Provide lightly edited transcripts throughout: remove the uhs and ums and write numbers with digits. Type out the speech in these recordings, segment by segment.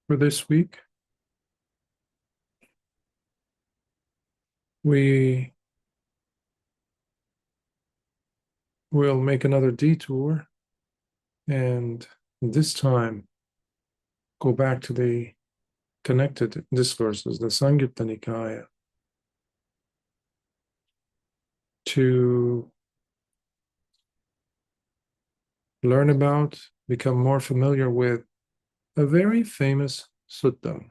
For this week, we will make another detour and this time go back to the connected discourses, the Samyutta Nikāya, to learn about, become more familiar with a very famous sutta.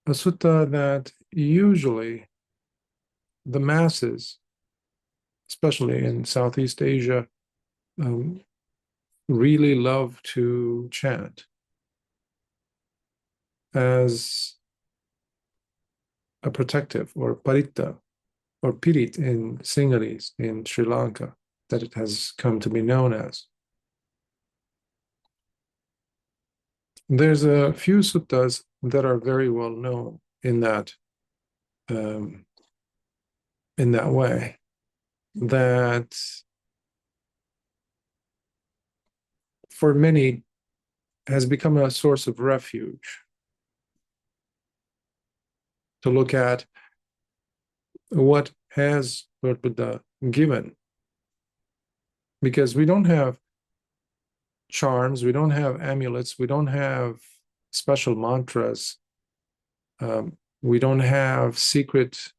A sutta that usually the masses, especially in Southeast Asia, really love to chant as a protective, or paritta, or pirit in Sinhalese in Sri Lanka, that it has come to be known as. There's a few suttas that are very well known in that way, that for many has become a source of refuge, to look at what has Lord Buddha given. Because we don't have charms, we don't have amulets, we don't have special mantras, we don't have secret,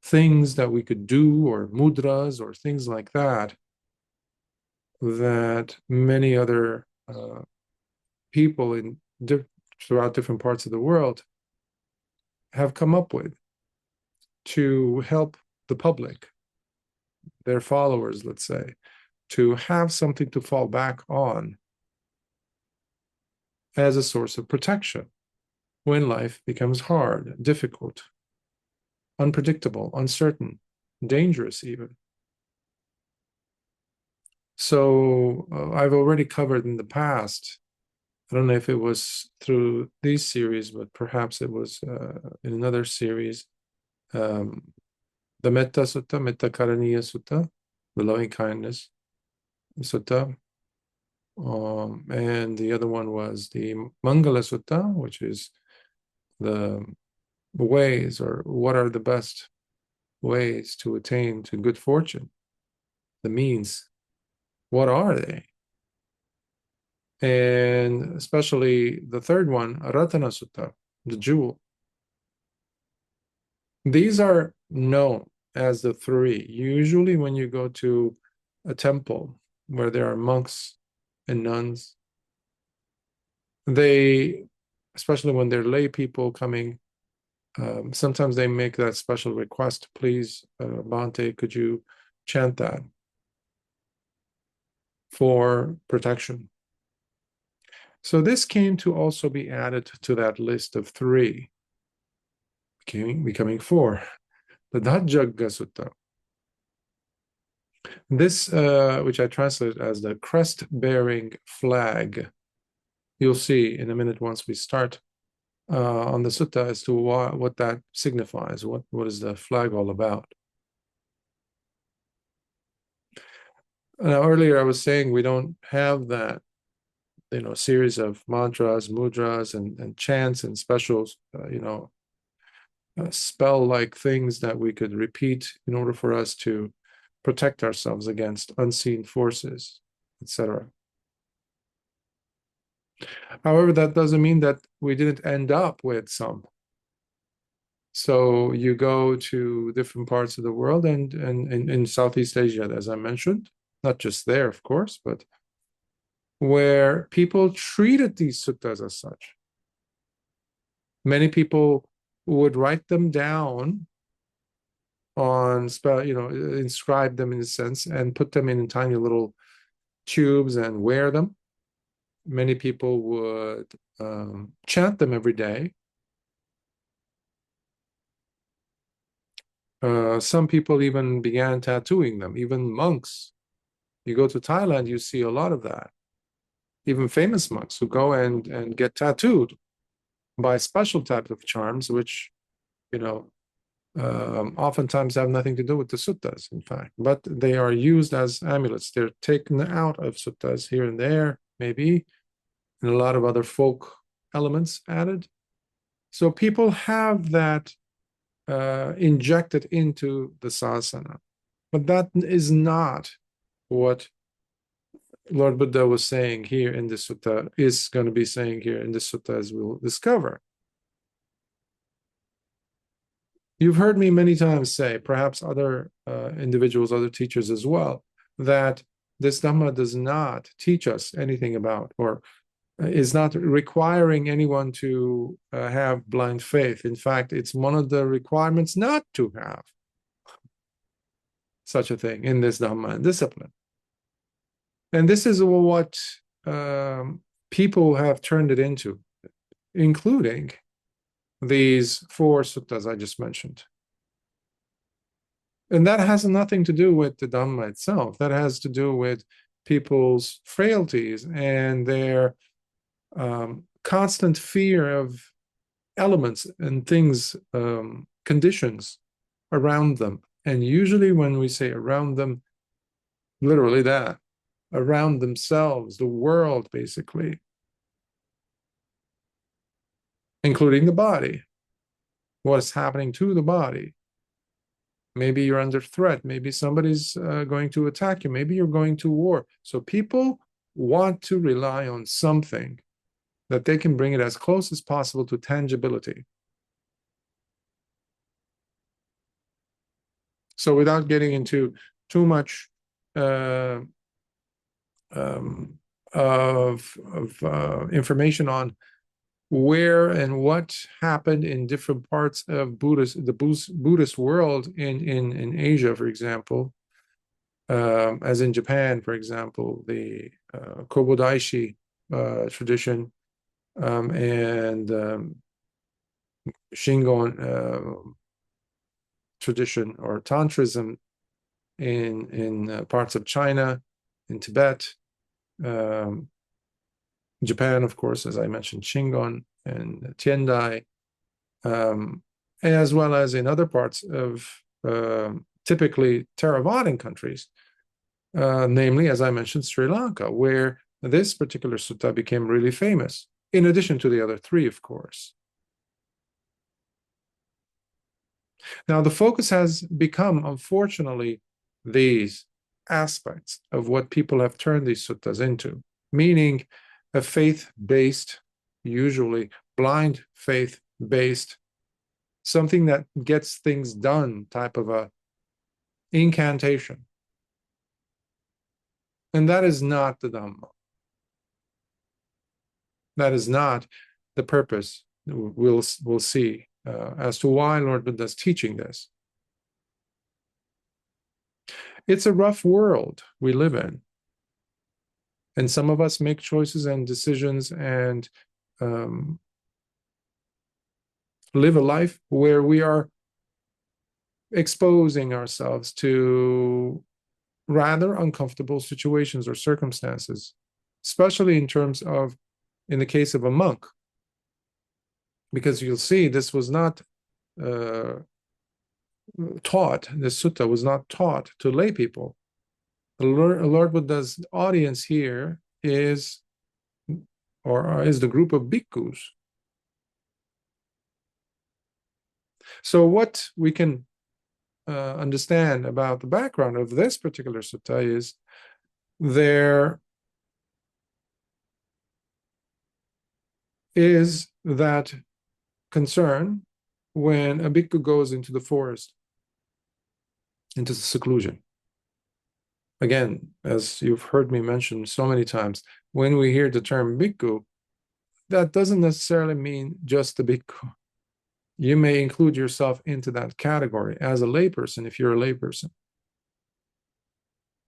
things that we could do, or mudras, or things like that, that many other people throughout different parts of the world have come up with to help the public, their followers, let's say, to have something to fall back on as a source of protection when life becomes hard, difficult, unpredictable, uncertain, dangerous even. So I've already covered in the past, I don't know if it was through these series, but perhaps it was in another series, the Metta Sutta, Metta Karaniya Sutta, the loving kindness Sutta. And the other one was the Mangala Sutta, which is the ways, or what are the best ways to attain to good fortune, the means, what are they? And especially the third one, Ratana Sutta, the jewel. These are known as the three. Usually when you go to a temple where there are monks and nuns, they, especially when they're lay people coming, sometimes they make that special request, please, Bhante, could you chant that for protection? So this came to also be added to that list of three, becoming four, the Dhajagga Sutta. This, which I translate as the crest-bearing flag, you'll see in a minute once we start on the sutta as to what that signifies. What is the flag all about? Now, earlier I was saying we don't have that, series of mantras, mudras, and chants and specials, spell-like things that we could repeat in order for us to protect ourselves against unseen forces, etc. However, that doesn't mean that we didn't end up with some. So you go to different parts of the world, and in Southeast Asia, as I mentioned, not just there, of course, but where people treated these suttas as such. Many people would write them down on inscribe them in a sense, and put them in tiny little tubes and wear them. Many people would chant them every day. Some people even began tattooing them, even monks. You go to Thailand, you see a lot of that. Even famous monks who go and get tattooed by special types of charms, which, oftentimes have nothing to do with the suttas, in fact, but they are used as amulets. They're taken out of suttas here and there, maybe, and a lot of other folk elements added. So people have that injected into the sasana. But that is not what Lord Buddha was saying here in the sutta, is going to be saying here in the sutta, as we'll discover. You've heard me many times say, perhaps other individuals, other teachers as well, that this Dhamma does not teach us anything about, or is not requiring anyone to have blind faith. In fact, it's one of the requirements not to have such a thing in this Dhamma and discipline. And this is what people have turned it into, including these 4 suttas I just mentioned. And that has nothing to do with the Dhamma itself. That has to do with people's frailties and their constant fear of elements and things, conditions around them. And usually when we say around them, literally that, around themselves, the world, basically, including the body, what is happening to the body. Maybe you're under threat. Maybe somebody's going to attack you. Maybe you're going to war. So people want to rely on something that they can bring it as close as possible to tangibility. So without getting into too much information on where and what happened in different parts of the Buddhist world in Asia, for example, as in Japan, for example, the Kobodaishi tradition and Shingon tradition, or Tantrism in parts of China, in Tibet, Japan, of course, as I mentioned, Shingon and Tiendai, as well as in other parts of typically Theravadan countries, namely, as I mentioned, Sri Lanka, where this particular sutta became really famous, in addition to the other 3, of course. Now, the focus has become, unfortunately, these aspects of what people have turned these suttas into, meaning a faith-based, usually blind faith-based, something that gets things done type of a incantation. And that is not the Dhamma. That is not the purpose. We'll see as to why Lord Buddha is teaching this. It's a rough world we live in. And some of us make choices and decisions and live a life where we are exposing ourselves to rather uncomfortable situations or circumstances, especially in terms of, in the case of a monk, because you'll see this was not taught, this sutta was not taught to lay people. The Lord Buddha's audience here is the group of bhikkhus. So what we can understand about the background of this particular sutta is there is that concern when a bhikkhu goes into the forest, into the seclusion. Again, as you've heard me mention so many times, when we hear the term bhikkhu, that doesn't necessarily mean just the bhikkhu. You may include yourself into that category as a layperson if you're a layperson.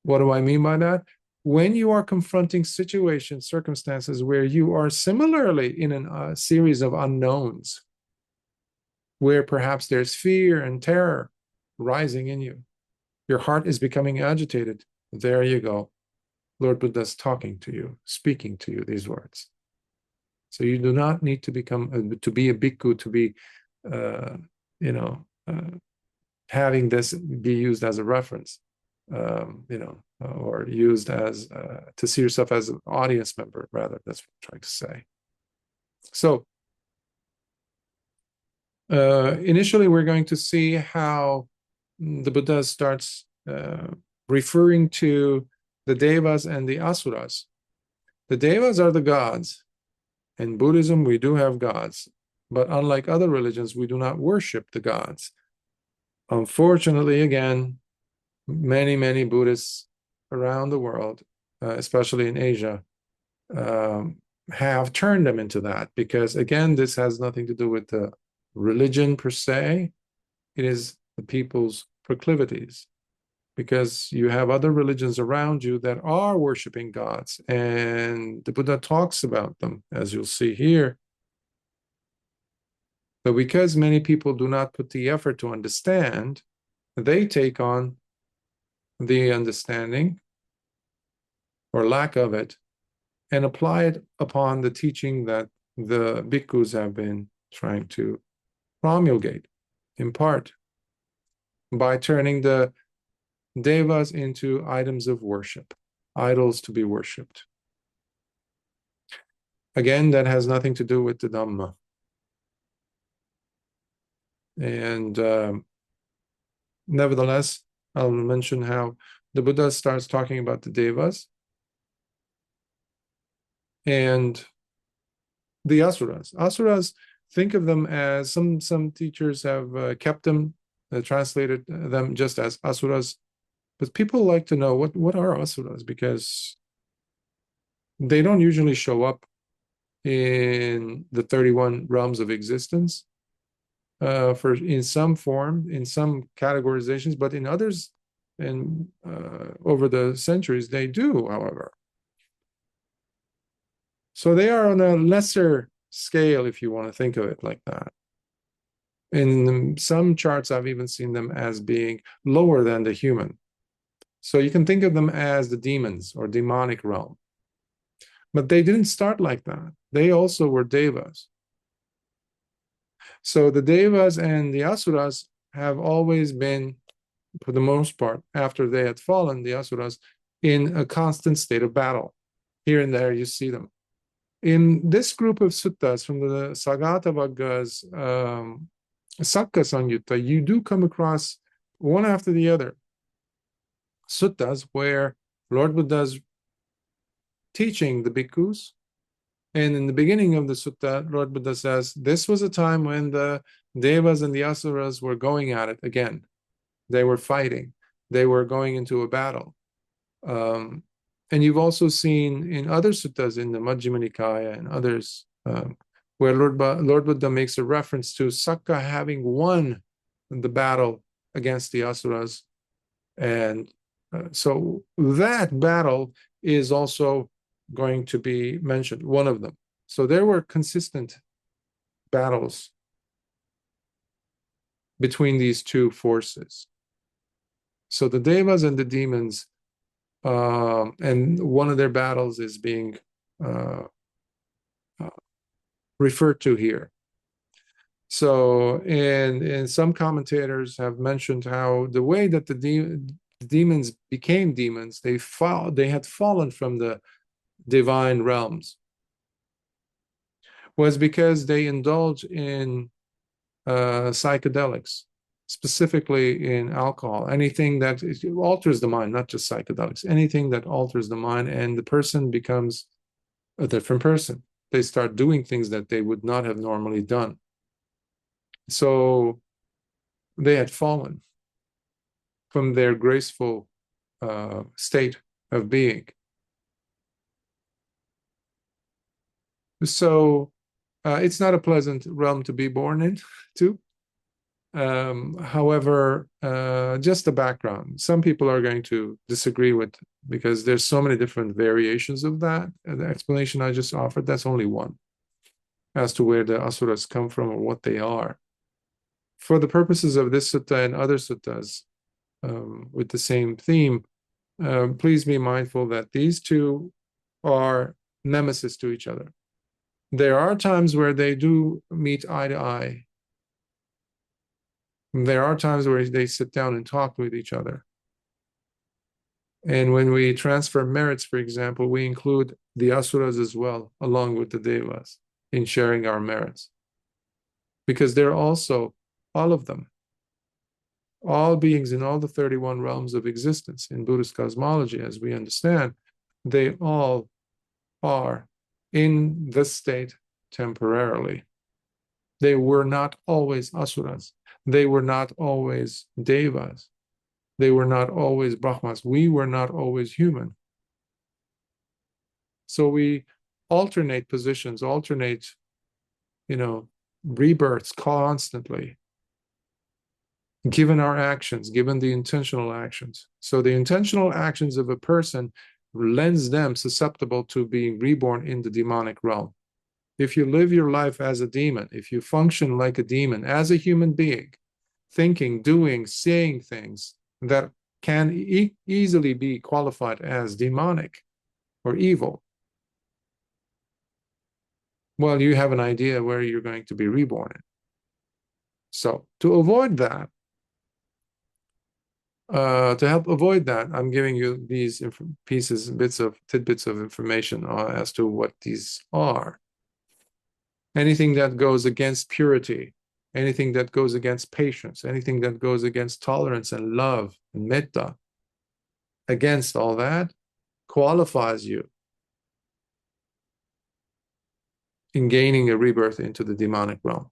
What do I mean by that? When you are confronting situations, circumstances where you are similarly in a series of unknowns, where perhaps there's fear and terror rising in you, your heart is becoming agitated, there you go. Lord Buddha's talking to you, speaking to you these words. So you do not need to become to be a bhikkhu, to be having this be used as a reference. or used as to see yourself as an audience member, rather. That's what I'm trying to say. So initially, we're going to see how the Buddha starts referring to the Devas and the Asuras. The Devas are the gods. In Buddhism, we do have gods, but unlike other religions, we do not worship the gods. Unfortunately, again, many Buddhists around the world, especially in Asia, have turned them into that, because again, this has nothing to do with the religion per se. It is the people's proclivities, because you have other religions around you that are worshiping gods, and the Buddha talks about them, as you'll see here. But because many people do not put the effort to understand, they take on the understanding or lack of it and apply it upon the teaching that the bhikkhus have been trying to promulgate, impart, by turning the devas into items of worship, idols to be worshipped. Again, that has nothing to do with the Dhamma. And nevertheless, I'll mention how the Buddha starts talking about the devas and the asuras. Asuras, think of them as, some teachers have kept them, translated them just as asuras, but people like to know what are asuras, because they don't usually show up in the 31 realms of existence in some form, in some categorizations, but in others, and over the centuries, they do, however. So they are on a lesser scale, if you want to think of it like that. In some charts, I've even seen them as being lower than the human. So you can think of them as the demons or demonic realm. But they didn't start like that. They also were devas. So the devas and the asuras have always been, for the most part, after they had fallen, the asuras, in a constant state of battle. Here and there you see them. In this group of suttas from the Sagatavagga's Sakka Samyutta, you do come across one after the other suttas where Lord Buddha's teaching the bhikkhus. And in the beginning of the sutta, Lord Buddha says, this was a time when the devas and the asuras were going at it again. They were fighting. They were going into a battle. And you've also seen in other suttas, in the Majjhima Nikāya and others, where Lord Buddha makes a reference to Sakka having won the battle against the asuras. And so that battle is also going to be mentioned, one of them. So there were consistent battles between these two forces. So the devas and the demons, and one of their battles is being referred to here. So, and some commentators have mentioned how the way that the demons became demons, they had fallen from the divine realms, was because they indulge in psychedelics, specifically in alcohol, anything that alters the mind, not just psychedelics, anything that alters the mind, and the person becomes a different person. They start doing things that they would not have normally done. So they had fallen from their graceful state of being. So it's not a pleasant realm to be born into. However, just the background, some people are going to disagree with, because there's so many different variations of that. The explanation I just offered, that's only one, as to where the asuras come from or what they are. For the purposes of this sutta and other suttas with the same theme, please be mindful that these two are nemesis to each other. There are times where they do meet eye to eye. There are times where they sit down and talk with each other. And when we transfer merits, for example, we include the asuras as well, along with the devas, in sharing our merits. Because they're also, all of them, all beings in all the 31 realms of existence in Buddhist cosmology, as we understand, they all are in this state temporarily. They were not always asuras. They were not always devas. They were not always brahmas. We were not always human. So we alternate positions, alternate, rebirths constantly, given our actions, given the intentional actions. So the intentional actions of a person lends them susceptible to being reborn in the demonic realm. If you live your life as a demon, if you function like a demon, as a human being, thinking, doing, saying things that can easily be qualified as demonic or evil, well, you have an idea where you're going to be reborn in. So to avoid that, to help avoid that, I'm giving you these pieces, tidbits of information as to what these are. Anything that goes against purity, anything that goes against patience, anything that goes against tolerance and love and metta, against all that, qualifies you in gaining a rebirth into the demonic realm.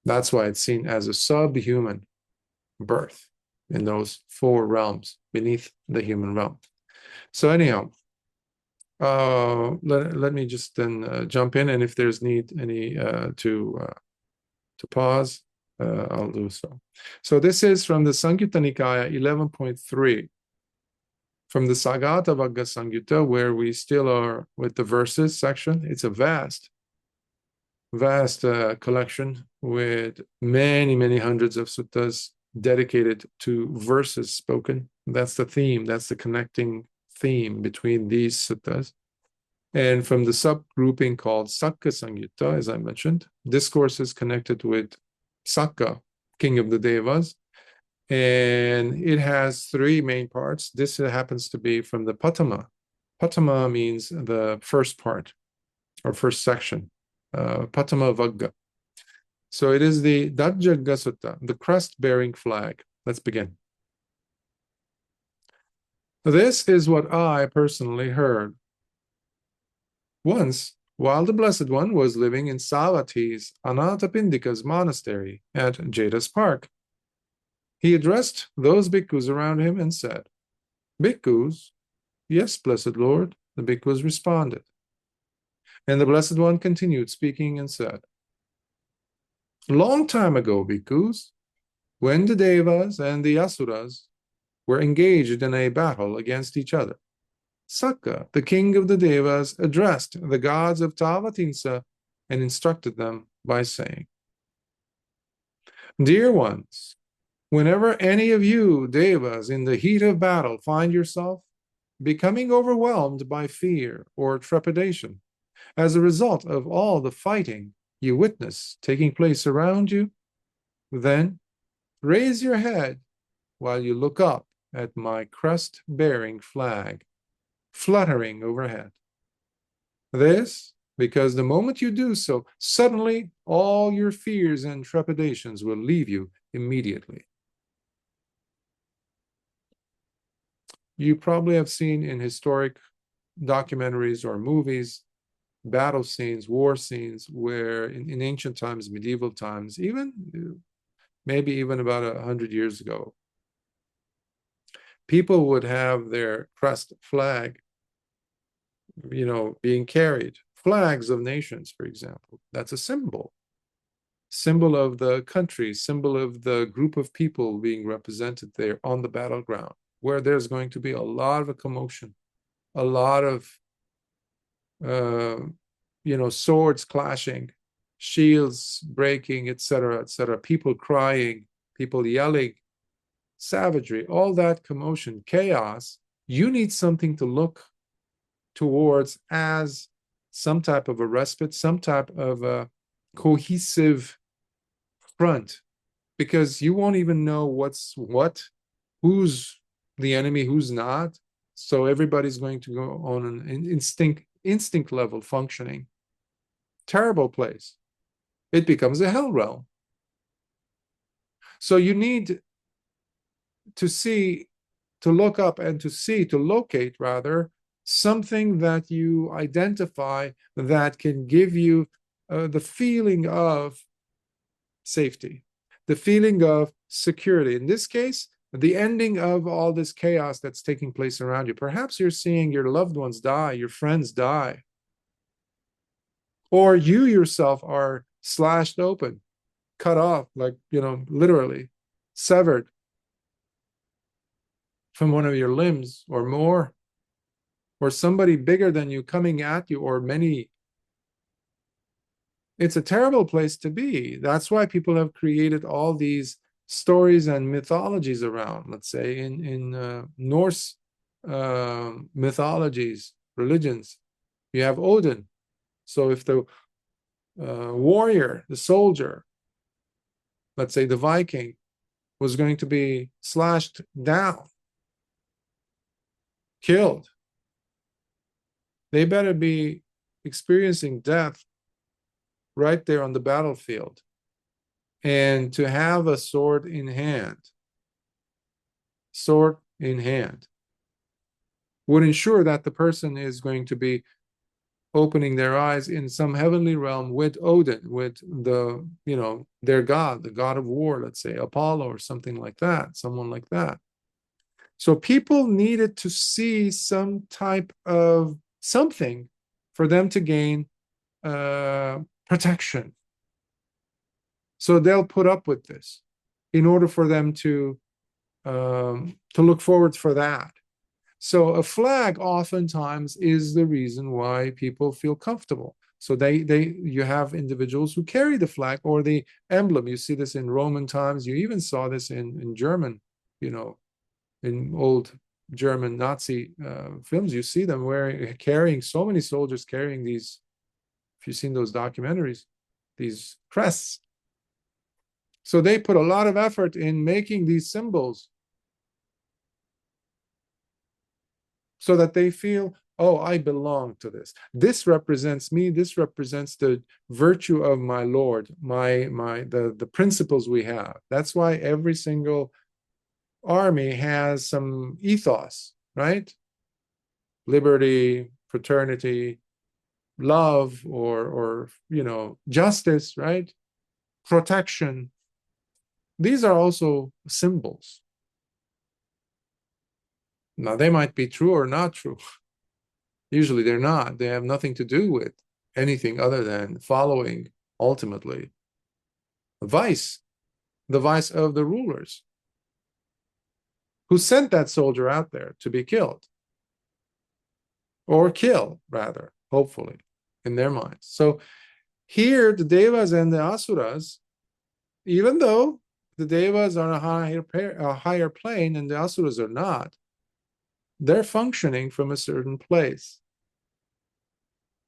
That's why it's seen as a subhuman birth in those 4 realms beneath the human realm. So anyhow, let me just then jump in, and if there's need to pause, I'll do so. So this is from the Samyutta Nikāya 11.3, from the Dhajagga Sutta, where we still are with the verses section. It's a vast collection with many, many hundreds of suttas dedicated to verses spoken. That's the theme, that's the connecting theme between these suttas. And from the subgrouping called Sakka Samyutta, as I mentioned, discourses connected with Sakka, king of the Devas. And it has 3 main parts. This happens to be from the Patama. Patama means the first part or first section, Patama Vagga. So it is the Dhajagga Sutta, the crest-bearing flag. Let's begin. This is what I personally heard. Once, while the Blessed One was living in Savathi's Anathapindika's monastery at Jada's Park, he addressed those bhikkhus around him and said, "Bhikkhus?" "Yes, Blessed Lord," the bhikkhus responded. And the Blessed One continued speaking and said, "Long time ago, bhikkhus, when the Devas and the Asuras were engaged in a battle against each other, Sakka, the king of the Devas, addressed the gods of Tavatimsa and instructed them by saying, Dear ones, whenever any of you Devas in the heat of battle find yourself becoming overwhelmed by fear or trepidation as a result of all the fighting you witness taking place around you, then raise your head while you look up at my crest-bearing flag fluttering overhead. This, because the moment you do so, suddenly all your fears and trepidations will leave you immediately. You probably have seen in historic documentaries or movies, battle scenes, war scenes, where in ancient times, medieval times, maybe even about 100 years ago, people would have their crest flag, being carried. Flags of nations, for example. That's a symbol of the country, symbol of the group of people being represented there on the battleground, where there's going to be a lot of a commotion, a lot of, swords clashing, shields breaking, etc., people crying, people yelling, savagery, all that commotion, chaos. You need something to look towards as some type of a respite, some type of a cohesive front, because you won't even know what's what, who's the enemy who's not. So everybody's going to go on an instinct level functioning. Terrible place. It becomes a hell realm. So you need to see, to look up and to see, to locate rather, something that you identify that can give you the feeling of safety, the feeling of security. In this case, the ending of all this chaos that's taking place around you. Perhaps you're seeing your loved ones die, your friends die, or you yourself are slashed open, cut off, like, literally severed from one of your limbs or more, or somebody bigger than you coming at you, or many. It's a terrible place to be. That's why people have created all these stories and mythologies around, let's say, in Norse mythologies, religions. You have Odin. So if the warrior, the soldier, let's say the Viking, was going to be slashed down, killed, they better be experiencing death right there on the battlefield. And to have a sword in hand would ensure that the person is going to be opening their eyes in some heavenly realm with Odin, with the, their god, the god of war, let's say Apollo or something like that, someone like that. So people needed to see some type of something for them to gain protection. So they'll put up with this in order for them to look forward for that. So a flag oftentimes is the reason why people feel comfortable. So you have individuals who carry the flag or the emblem. You see this in Roman times. You even saw this in German, in old German Nazi films. You see them carrying, so many soldiers carrying these, if you've seen those documentaries, these crests. So they put a lot of effort in making these symbols so that they feel, oh, I belong to this. This represents me. This represents the virtue of my Lord, the principles we have. That's why every single army has some ethos, right? Liberty, fraternity, love, or justice, right? Protection. These are also symbols. Now, they might be true or not true. Usually they're not. They have nothing to do with anything other than following, ultimately, the vice of the rulers who sent that soldier out there to be killed. Or kill, rather, hopefully, in their minds. So here, the Devas and the Asuras, even though the Devas are on a higher plane and the Asuras are not, they're functioning from a certain place.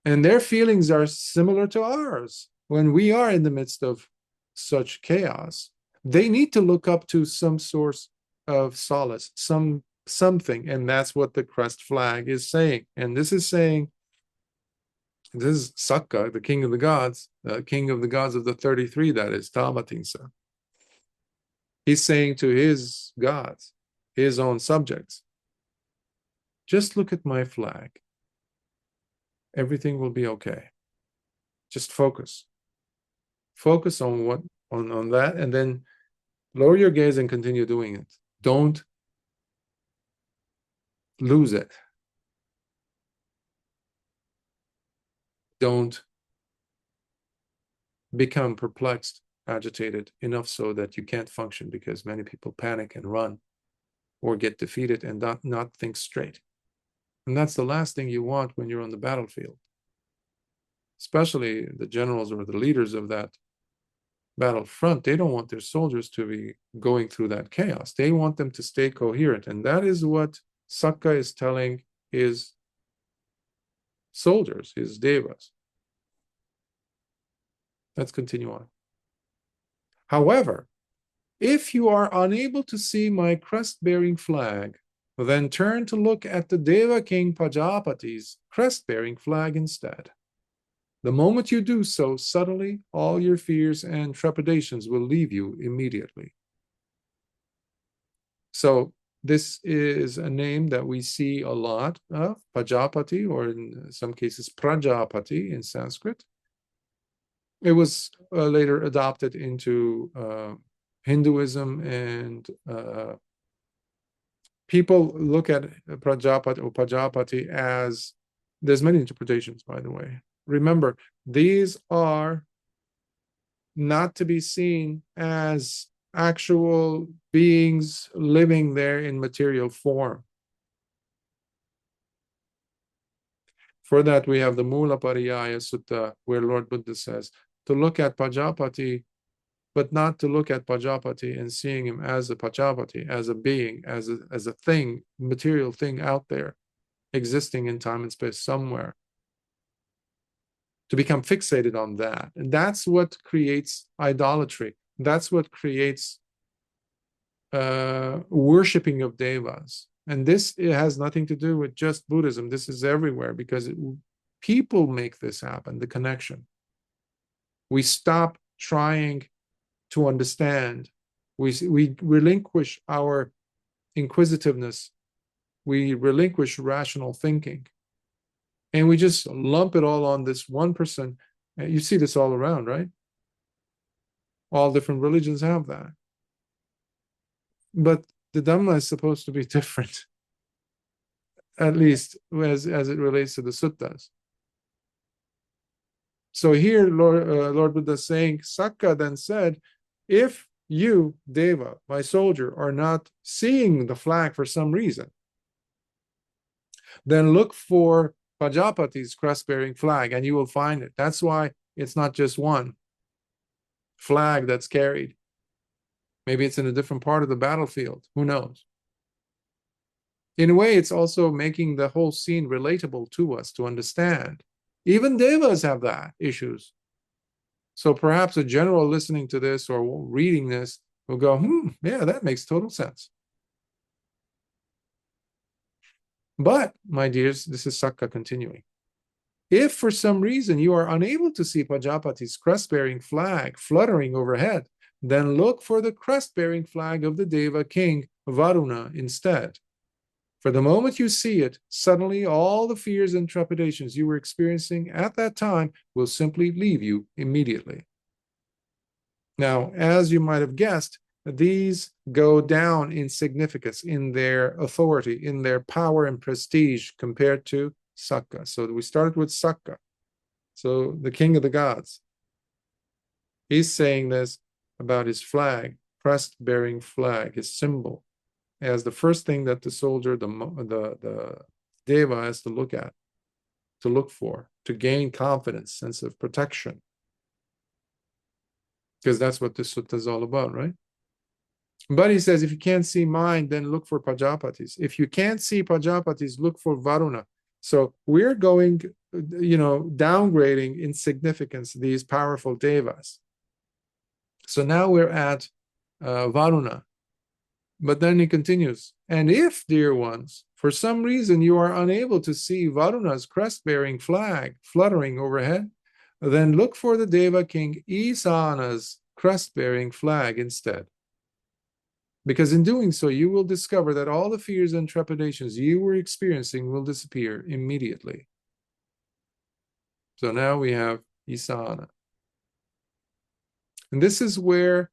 And their feelings are similar to ours. When we are in the midst of such chaos, they need to look up to some source of solace, something. And that's what the crest flag is saying. And this is saying, this is Sakka, the king of the gods of the 33, that is, Dhamma. He's saying to his gods, his own subjects, just look at my flag. Everything will be okay. Just focus. Focus on on that, and then lower your gaze and continue doing it. Don't lose it. Don't become perplexed, agitated, enough so that you can't function, because many people panic and run or get defeated and not think straight. And that's the last thing you want when you're on the battlefield. Especially the generals or the leaders of that battlefront, they don't want their soldiers to be going through that chaos. They want them to stay coherent. And that is what Sakka is telling his soldiers, his devas. Let's continue on. However, if you are unable to see my crest-bearing flag, then turn to look at the Deva king Pajapati's crest-bearing flag instead. The moment you do so, subtly, all your fears and trepidations will leave you immediately. So this is a name that we see a lot of, Pajapati, or in some cases Prajapati in Sanskrit. It was later adopted into Hinduism, and people look at Prajapati or Pajapati as, there's many interpretations, by the way. Remember, these are not to be seen as actual beings living there in material form. For that, we have the Mula Pariyaya Sutta, where Lord Buddha says to look at Pajapati, but not to look at Pajapati and seeing him as a Pajapati, as a being, as a thing, material thing out there, existing in time and space somewhere. To become fixated on that. And that's what creates idolatry. That's what creates worshipping of devas. And this, it has nothing to do with just Buddhism. This is everywhere, because people make this happen, the connection. We stop trying to understand. We relinquish our inquisitiveness. We relinquish rational thinking. And we just lump it all on this one person. You see this all around, right? All different religions have that. But the Dhamma is supposed to be different, at least as it relates to the suttas. So here, Lord Buddha is saying, Sakka then said, if you, Deva, my soldier, are not seeing the flag for some reason, then look for Pajapati's crest-bearing flag, and you will find it. That's why it's not just one flag that's carried. Maybe it's in a different part of the battlefield. Who knows? In a way, it's also making the whole scene relatable to us to understand. Even devas have that issues. So perhaps a general listening to this or reading this will go, yeah, that makes total sense. But, my dears, this is Sakka continuing. If for some reason you are unable to see Pajapati's crest-bearing flag fluttering overhead, then look for the crest-bearing flag of the Deva king, Varuna, instead. For the moment you see it, suddenly all the fears and trepidations you were experiencing at that time will simply leave you immediately. Now, as you might have guessed, these go down in significance, in their authority, in their power and prestige compared to Sakka. So we started with Sakka, so the king of the gods. He's saying this about his flag, crest-bearing flag, his symbol, as the first thing that the soldier, the Deva, has to look at, to look for, to gain confidence, sense of protection. Because that's what this sutta is all about, right? But he says, if you can't see mine, then look for Pajapati's. If you can't see Pajapati's, look for Varuna. So we're going, downgrading in significance these powerful devas. So now we're at Varuna. But then he continues, and if, dear ones, for some reason you are unable to see Varuna's crest-bearing flag fluttering overhead, then look for the Deva king Isana's crest-bearing flag instead. Because in doing so, you will discover that all the fears and trepidations you were experiencing will disappear immediately. So now we have Isana. And this is where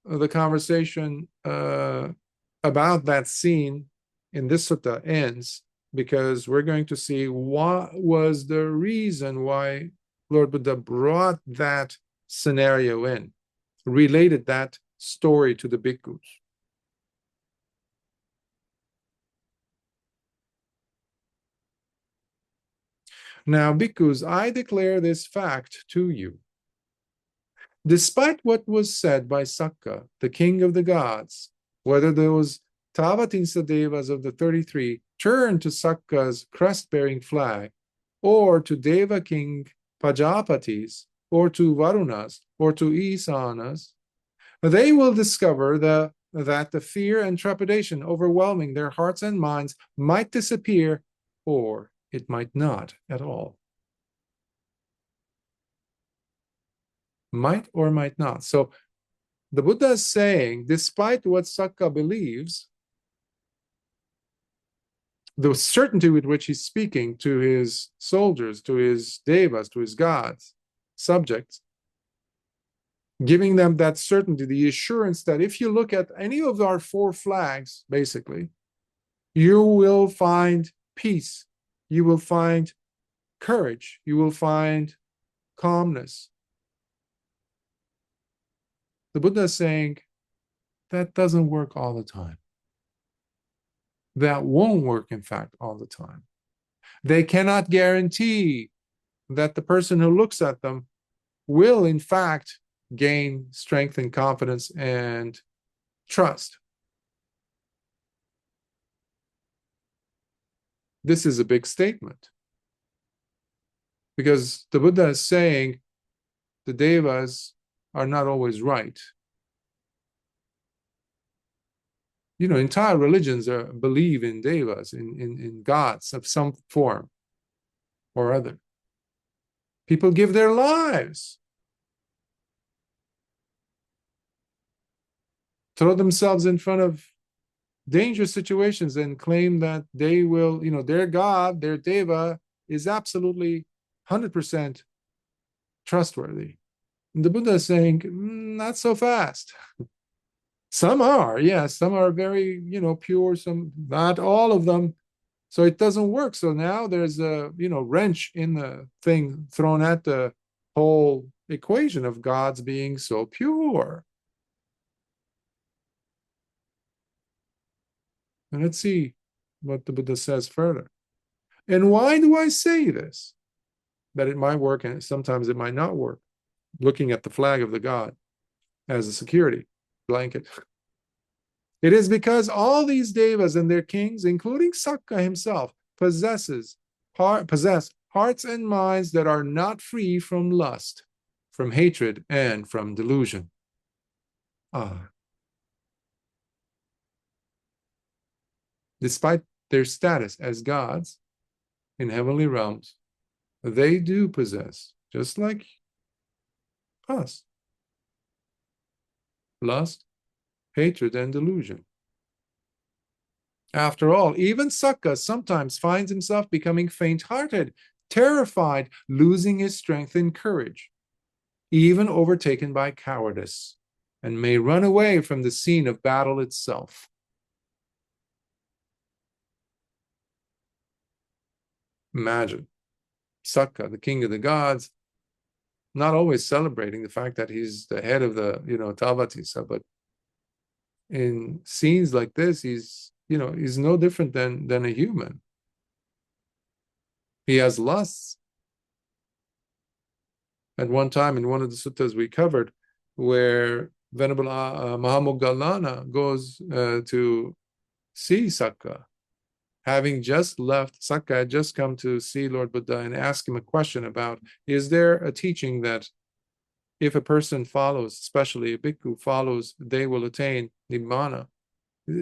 the conversation about that scene in this sutta ends, because we're going to see what was the reason why Lord Buddha brought that scenario in, related that story to the bhikkhus. Now, bhikkhus, I declare this fact to you. Despite what was said by Sakka, the king of the gods, whether those Tavatinsa Devas of the 33 turned to Sakka's crest-bearing flag, or to Deva king Pajapati's, or to Varuna's, or to Isana's, they will discover the that the fear and trepidation overwhelming their hearts and minds might disappear, or it might not at all. Might or might not. So the Buddha is saying, despite what Sakka believes, the certainty with which he's speaking to his soldiers, to his devas, to his gods, subjects, giving them that certainty, the assurance that if you look at any of our four flags, basically, you will find peace, you will find courage, you will find calmness. The Buddha is saying that doesn't work all the time. That won't work, in fact, all the time. They cannot guarantee that the person who looks at them will, in fact, gain strength and confidence and trust. This is a big statement, because the Buddha is saying the devas are not always right. You know, entire religions believe in devas, in gods of some form or other. People give their lives, throw themselves in front of dangerous situations and claim that they will, you know, their God, their deva is absolutely 100% trustworthy. And the Buddha is saying, not so fast. Some are, yes, some are very, you know, pure, some, not all of them. So it doesn't work. So now there's a, you know, wrench in the thing thrown at the whole equation of God's being so pure. And let's see what the Buddha says further. And why do I say this? That it might work and sometimes it might not work. Looking at the flag of the God as a security blanket. It is because all these devas and their kings, including Sakka himself, possess hearts and minds that are not free from lust, from hatred, and from delusion. Despite their status as gods in heavenly realms, they do possess, just like us, lust, hatred, and delusion. After all, even Sakka sometimes finds himself becoming faint-hearted, terrified, losing his strength and courage, even overtaken by cowardice, and may run away from the scene of battle itself. Imagine Sakka, the king of the gods, not always celebrating the fact that he's the head of the, you know, Tavatisa, but in scenes like this, he's, you know, he's no different than a human. He has lusts. At one time in one of the suttas we covered, where Venerable Mahamoggallana goes to see Sakka, having just left, Sakka had just come to see Lord Buddha and ask him a question about, is there a teaching that if a person follows, especially a bhikkhu follows, they will attain nibbana?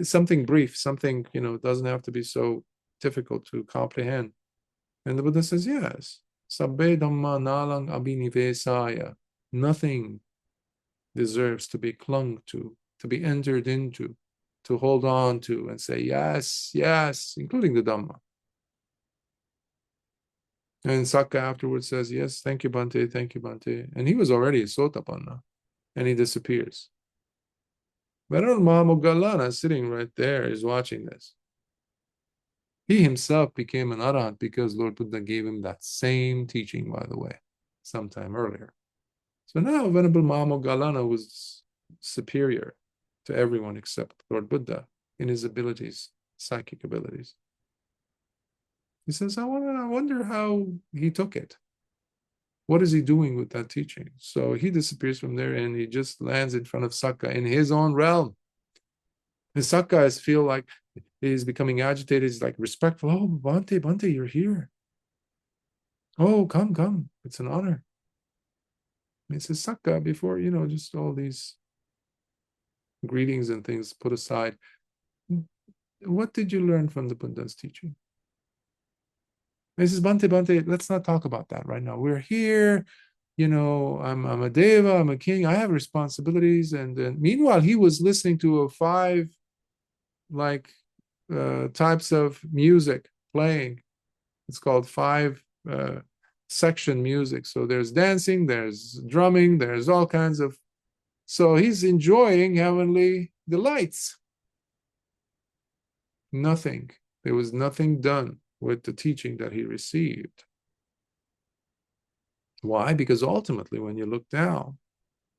Something brief, something, you know, doesn't have to be so difficult to comprehend. And the Buddha says, yes. Sabbe dhamma nalang abhinivesaya. Nothing deserves to be clung to be entered into, to hold on to and say, yes, yes, including the Dhamma. And Sakka afterwards says, yes, thank you, Bhante, thank you, Bhante. And he was already a Sotapanna, and he disappears. Venerable Mahamoggallana sitting right there is watching this. He himself became an arhat because Lord Buddha gave him that same teaching, by the way, sometime earlier. So now Venerable Mahamoggallana was superior to everyone except Lord Buddha in his abilities, psychic abilities. He says, I wonder how he took it. What is he doing with that teaching? So he disappears from there and he just lands in front of Sakka in his own realm. And Sakka feel like he's becoming agitated. He's like respectful. Oh, Bhante, you're here. Oh, come. It's an honor. And he says, Sakka, before, you know, just all these greetings and things put aside, what did you learn from the Buddha's teaching? He says, Bhante, let's not talk about that right now. We're here, I'm a deva, I'm a king, I have responsibilities. And meanwhile, he was listening to five types of music playing. It's called five section music. So there's dancing, there's drumming, there's all kinds of. So he's enjoying heavenly delights. Nothing. There was nothing done with the teaching that he received. Why? Because ultimately, when you look down,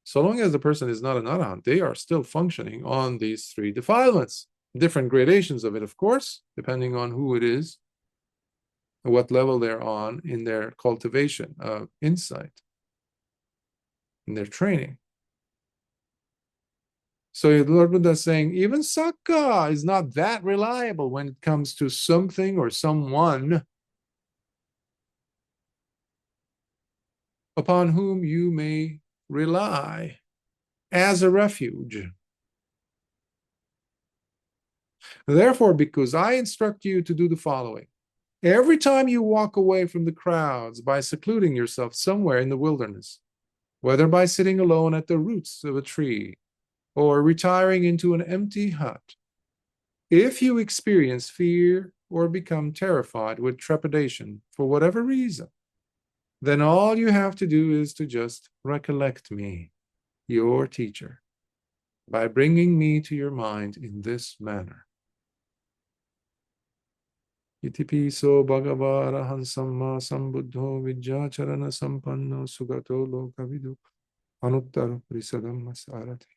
so long as the person is not an arahant, they are still functioning on these three defilements. Different gradations of it, of course, depending on who it is, what level they're on in their cultivation of insight, in their training. So the Lord Buddha is saying, even Sakka is not that reliable when it comes to something or someone upon whom you may rely as a refuge. Therefore, because I instruct you to do the following. Every time you walk away from the crowds by secluding yourself somewhere in the wilderness, whether by sitting alone at the roots of a tree or retiring into an empty hut, if you experience fear or become terrified with trepidation for whatever reason, then all you have to do is to just recollect me, your teacher, by bringing me to your mind in this manner. Itipiso bhagava arahan samma sambuddho vidyacharana sampanno sugato lokavidu anuttara prisadam masarati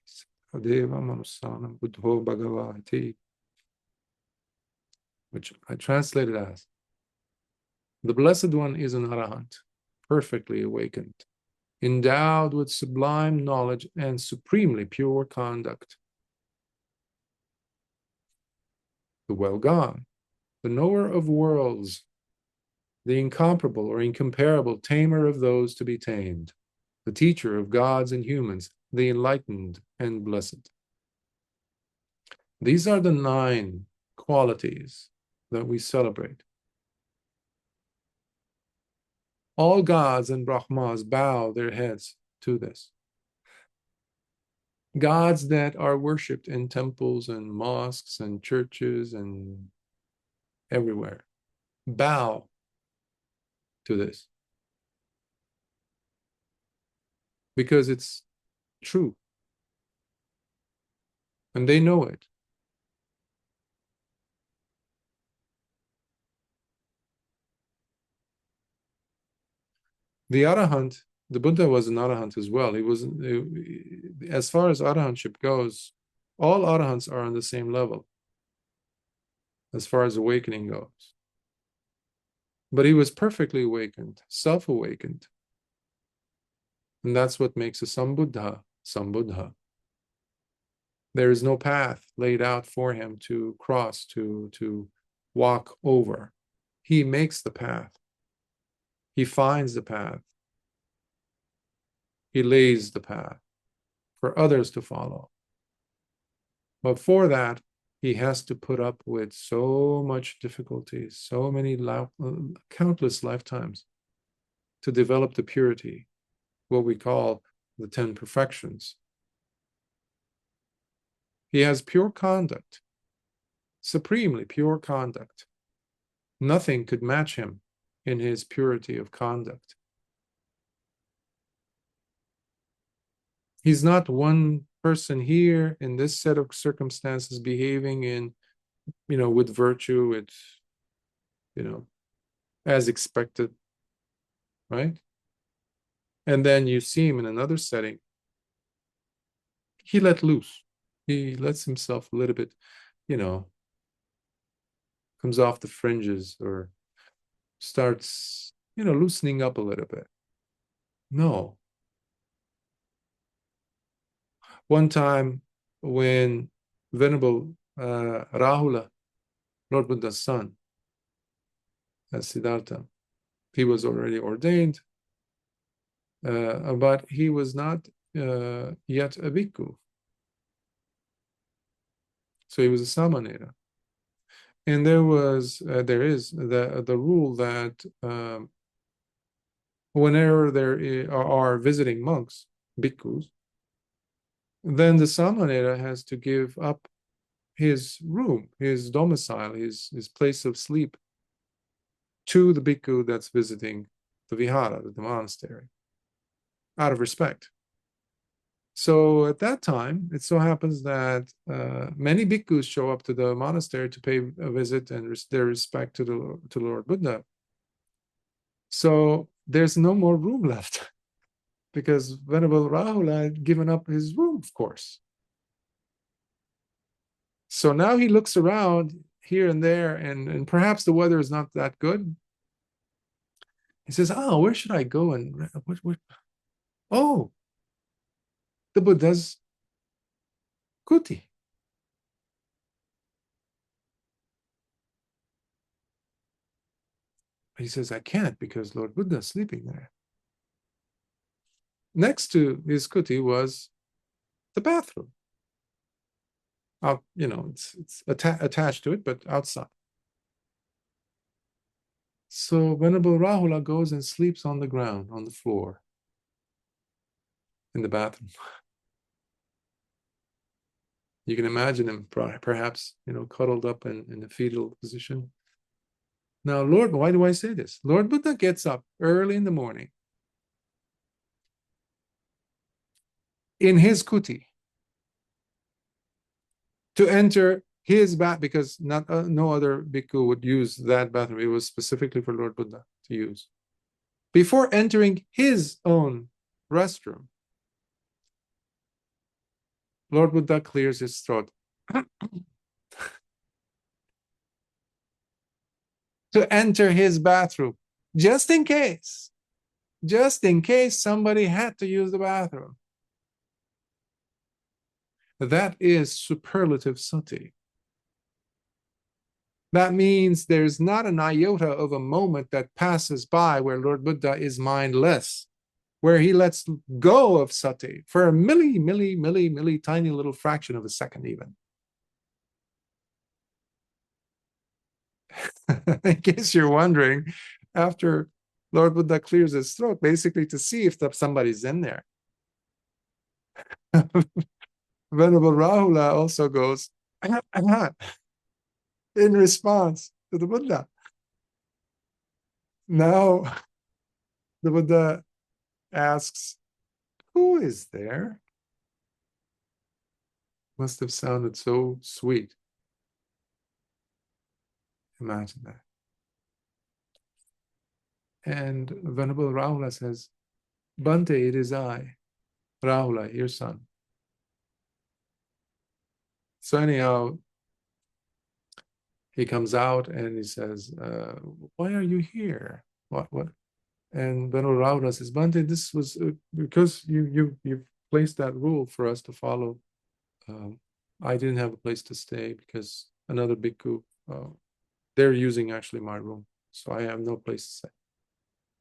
adeva manusanam buddho bhagavati, which I translated as, the Blessed One is an arahant, perfectly awakened, endowed with sublime knowledge and supremely pure conduct. The well-gone, the knower of worlds, the incomparable or incomparable tamer of those to be tamed, the teacher of gods and humans, the enlightened and blessed. These are the 9 qualities that we celebrate. All gods and Brahmas bow their heads to this. Gods that are worshipped in temples and mosques and churches and everywhere bow to this because it's true and they know it. The arahant, the Buddha was an arahant as well. He was, as far as arahantship goes, all arahants are on the same level as far as awakening goes. But he was perfectly awakened, self-awakened. And that's what makes a sambuddha, sambuddha. There is no path laid out for him to cross, to walk over. He makes the path. He finds the path. He lays the path for others to follow. But for that, he has to put up with so much difficulty, so many countless lifetimes to develop the purity, what we call the 10 perfections. He has pure conduct, supremely pure conduct. Nothing could match him in his purity of conduct. He's not one person here in this set of circumstances behaving in, with virtue, with, as expected, right? And then you see him in another setting. He let loose. He lets himself a little bit, comes off the fringes or starts, loosening up a little bit. No. One time when Venerable Rahula, Lord Buddha's son, as Siddhartha, he was already ordained, but he was not yet a bhikkhu. So he was a Samanera. And there is the rule that whenever there are visiting monks, bhikkhus, then the Samanera has to give up his room, his domicile, his place of sleep to the bhikkhu that's visiting the vihara, the monastery, out of respect. So at that time, it so happens that many bhikkhus show up to the monastery to pay a visit and their respect to Lord Buddha. So there's no more room left because Venerable Rahula had given up his room, of course. So now he looks around here and there, and perhaps the weather is not that good. He says, "Oh, where should I go?" And oh, the Buddha's kuti. He says, "I can't because Lord Buddha is sleeping there." Next to his kuti was the bathroom. Out, it's attached to it, but outside. So Venerable Rahula goes and sleeps on the ground, on the floor, in the bathroom. You can imagine him perhaps, cuddled up in a fetal position. Now, why do I say this? Lord Buddha gets up early in the morning in his kuti to enter his bath, because no other bhikkhu would use that bathroom. It was specifically for Lord Buddha to use. Before entering his own restroom, Lord Buddha clears his throat to enter his bathroom, just in case somebody had to use the bathroom. That is superlative sati. That means there's not an iota of a moment that passes by where Lord Buddha is mindless, where he lets go of sati for a milli, tiny little fraction of a second even. In case you're wondering, after Lord Buddha clears his throat, basically to see if somebody's in there, Venerable Rahula also goes in response to the Buddha. Now the Buddha asks, "Who is there?" Must have sounded so sweet. Imagine that. And Venerable Rahula says, "Bhante, it is I, Rahula, your son." So anyhow, he comes out and he says, "Why are you here? What? And Venerable Rahula says, "Bhante, this was because you placed that rule for us to follow. I didn't have a place to stay because another bhikkhu, they're using actually my room, so I have no place to stay."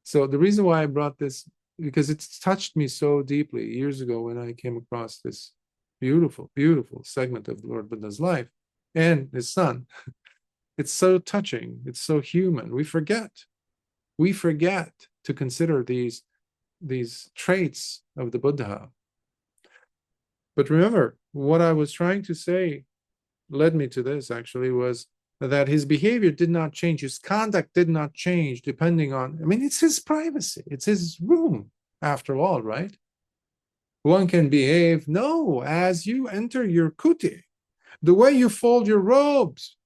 So the reason why I brought this, because it's touched me so deeply years ago when I came across this beautiful, beautiful segment of Lord Buddha's life and his son. It's so touching. It's so human. We forget to consider these traits of the Buddha. But remember, what I was trying to say led me to this actually was that his behavior did not change. His conduct did not change depending on, it's his privacy. It's his room after all, right? One can behave, no, as you enter your kuti, the way you fold your robes,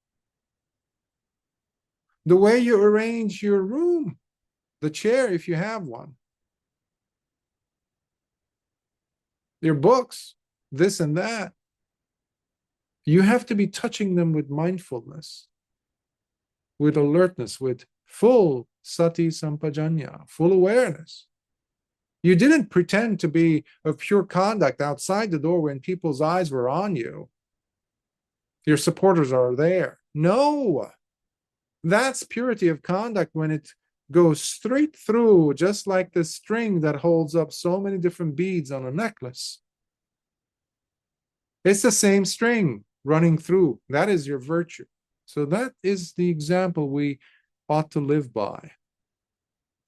the way you arrange your room, the chair if you have one, your books, this and that. You have to be touching them with mindfulness, with alertness, with full sati sampajanya, full awareness. You didn't pretend to be of pure conduct outside the door when people's eyes were on you. Your supporters are there. No, that's purity of conduct when it goes straight through, just like the string that holds up so many different beads on a necklace. It's the same string. running through. That is your virtue. So that is the example we ought to live by.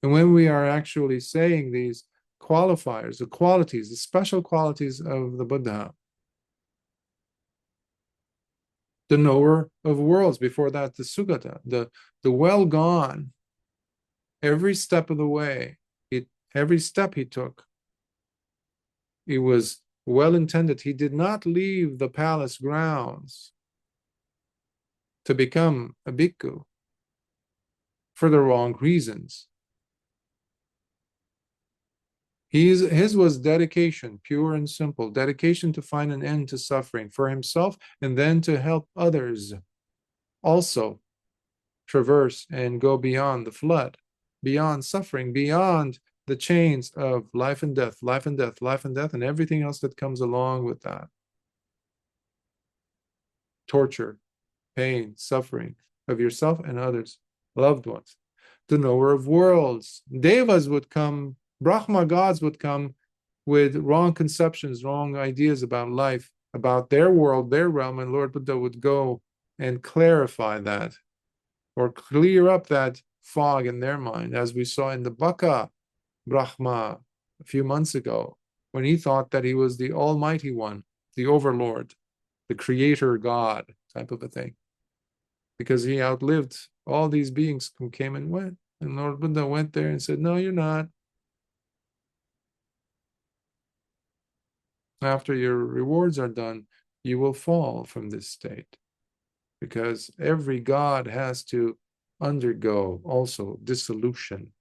And when we are actually saying these qualifiers, the qualities, the special qualities of the Buddha, the knower of worlds, before that, the Sugata, the well gone, every step of the way, every step he took, it was well intended. He did not leave the palace grounds to become a bhikkhu for the wrong reasons. His was dedication, pure and simple, dedication to find an end to suffering for himself and then to help others also traverse and go beyond the flood, beyond suffering, beyond the chains of life and death, life and death, life and death, and everything else that comes along with that. Torture, pain, suffering of yourself and others, loved ones. The knower of worlds. Devas would come, Brahma gods would come with wrong conceptions, wrong ideas about life, about their world, their realm, and Lord Buddha would go and clarify that or clear up that fog in their mind, as we saw in the Baka Brahma a few months ago, when he thought that he was the Almighty One, the Overlord, the Creator God type of a thing, because he outlived all these beings who came and went. And Lord Buddha went there and said, no, you're not. After your rewards are done, you will fall from this state, because every God has to undergo also dissolution.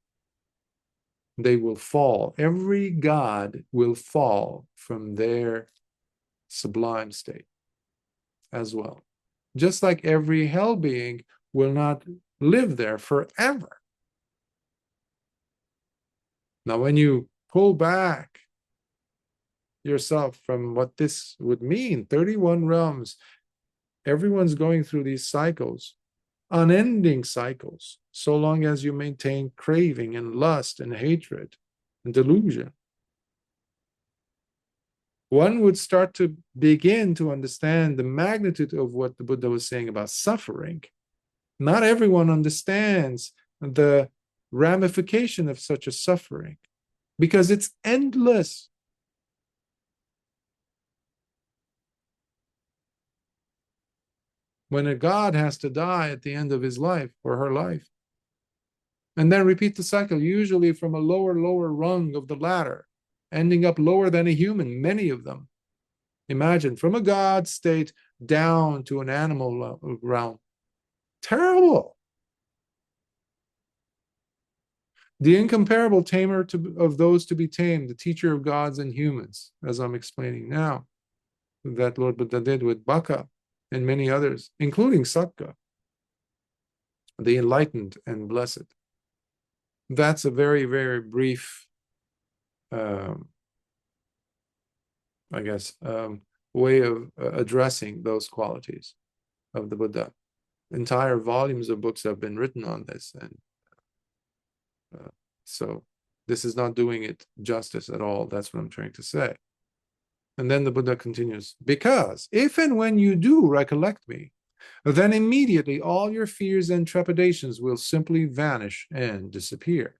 They will fall. Every God will fall from their sublime state as well. Just like every hell being will not live there forever. Now, when you pull back yourself from what this would mean, 31 realms, everyone's going through these cycles, unending cycles, so long as you maintain craving and lust and hatred and delusion. One would start to begin to understand the magnitude of what the Buddha was saying about suffering. Not everyone understands the ramification of such a suffering, because it's endless. When a god has to die at the end of his life or her life, and then repeat the cycle, usually from a lower rung of the ladder, ending up lower than a human, many of them. Imagine, from a god state down to an animal realm. Terrible. The incomparable tamer of those to be tamed, the teacher of gods and humans, as I'm explaining now, that Lord Buddha did with Baka and many others, including Sakka, the enlightened and blessed. That's a very, very brief, I guess, way of addressing those qualities of the Buddha. Entire volumes of books have been written on this, and so this is not doing it justice at all. That's what I'm trying to say. And then the Buddha continues, because if and when you do recollect me, then immediately all your fears and trepidations will simply vanish and disappear.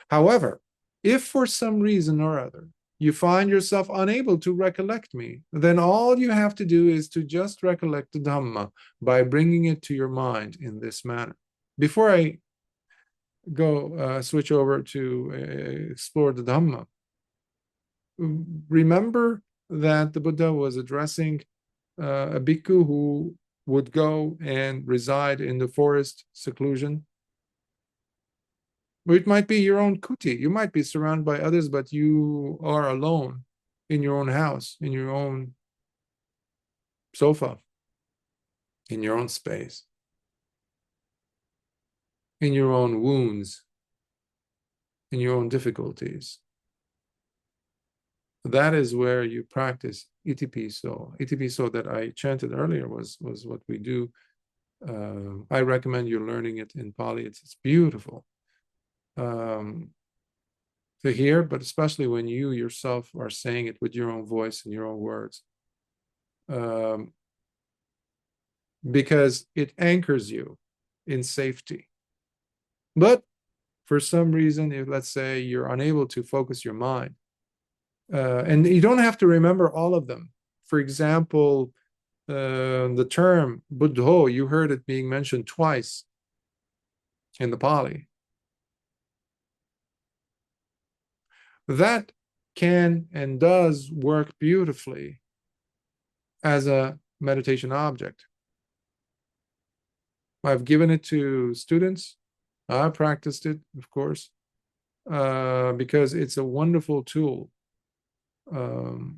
However, if for some reason or other you find yourself unable to recollect me, then all you have to do is to just recollect the Dhamma by bringing it to your mind in this manner. Before I go switch over to explore the Dhamma, remember that the Buddha was addressing a bhikkhu who would go and reside in the forest seclusion. Or it might be your own kuti. You might be surrounded by others, but you are alone in your own house, in your own sofa, in your own space, in your own wounds, in your own difficulties. That is where you practice itipiso. Itipiso that I chanted earlier was what we do. I recommend you learning it in Pali. It's beautiful to hear, but especially when you yourself are saying it with your own voice and your own words. because it anchors you in safety. But for some reason, if let's say you're unable to focus your mind, and you don't have to remember all of them. For example, the term Buddho, you heard it being mentioned twice in the Pali. That can and does work beautifully as a meditation object. I've given it to students. I practiced it, of course, because it's a wonderful tool. Bhante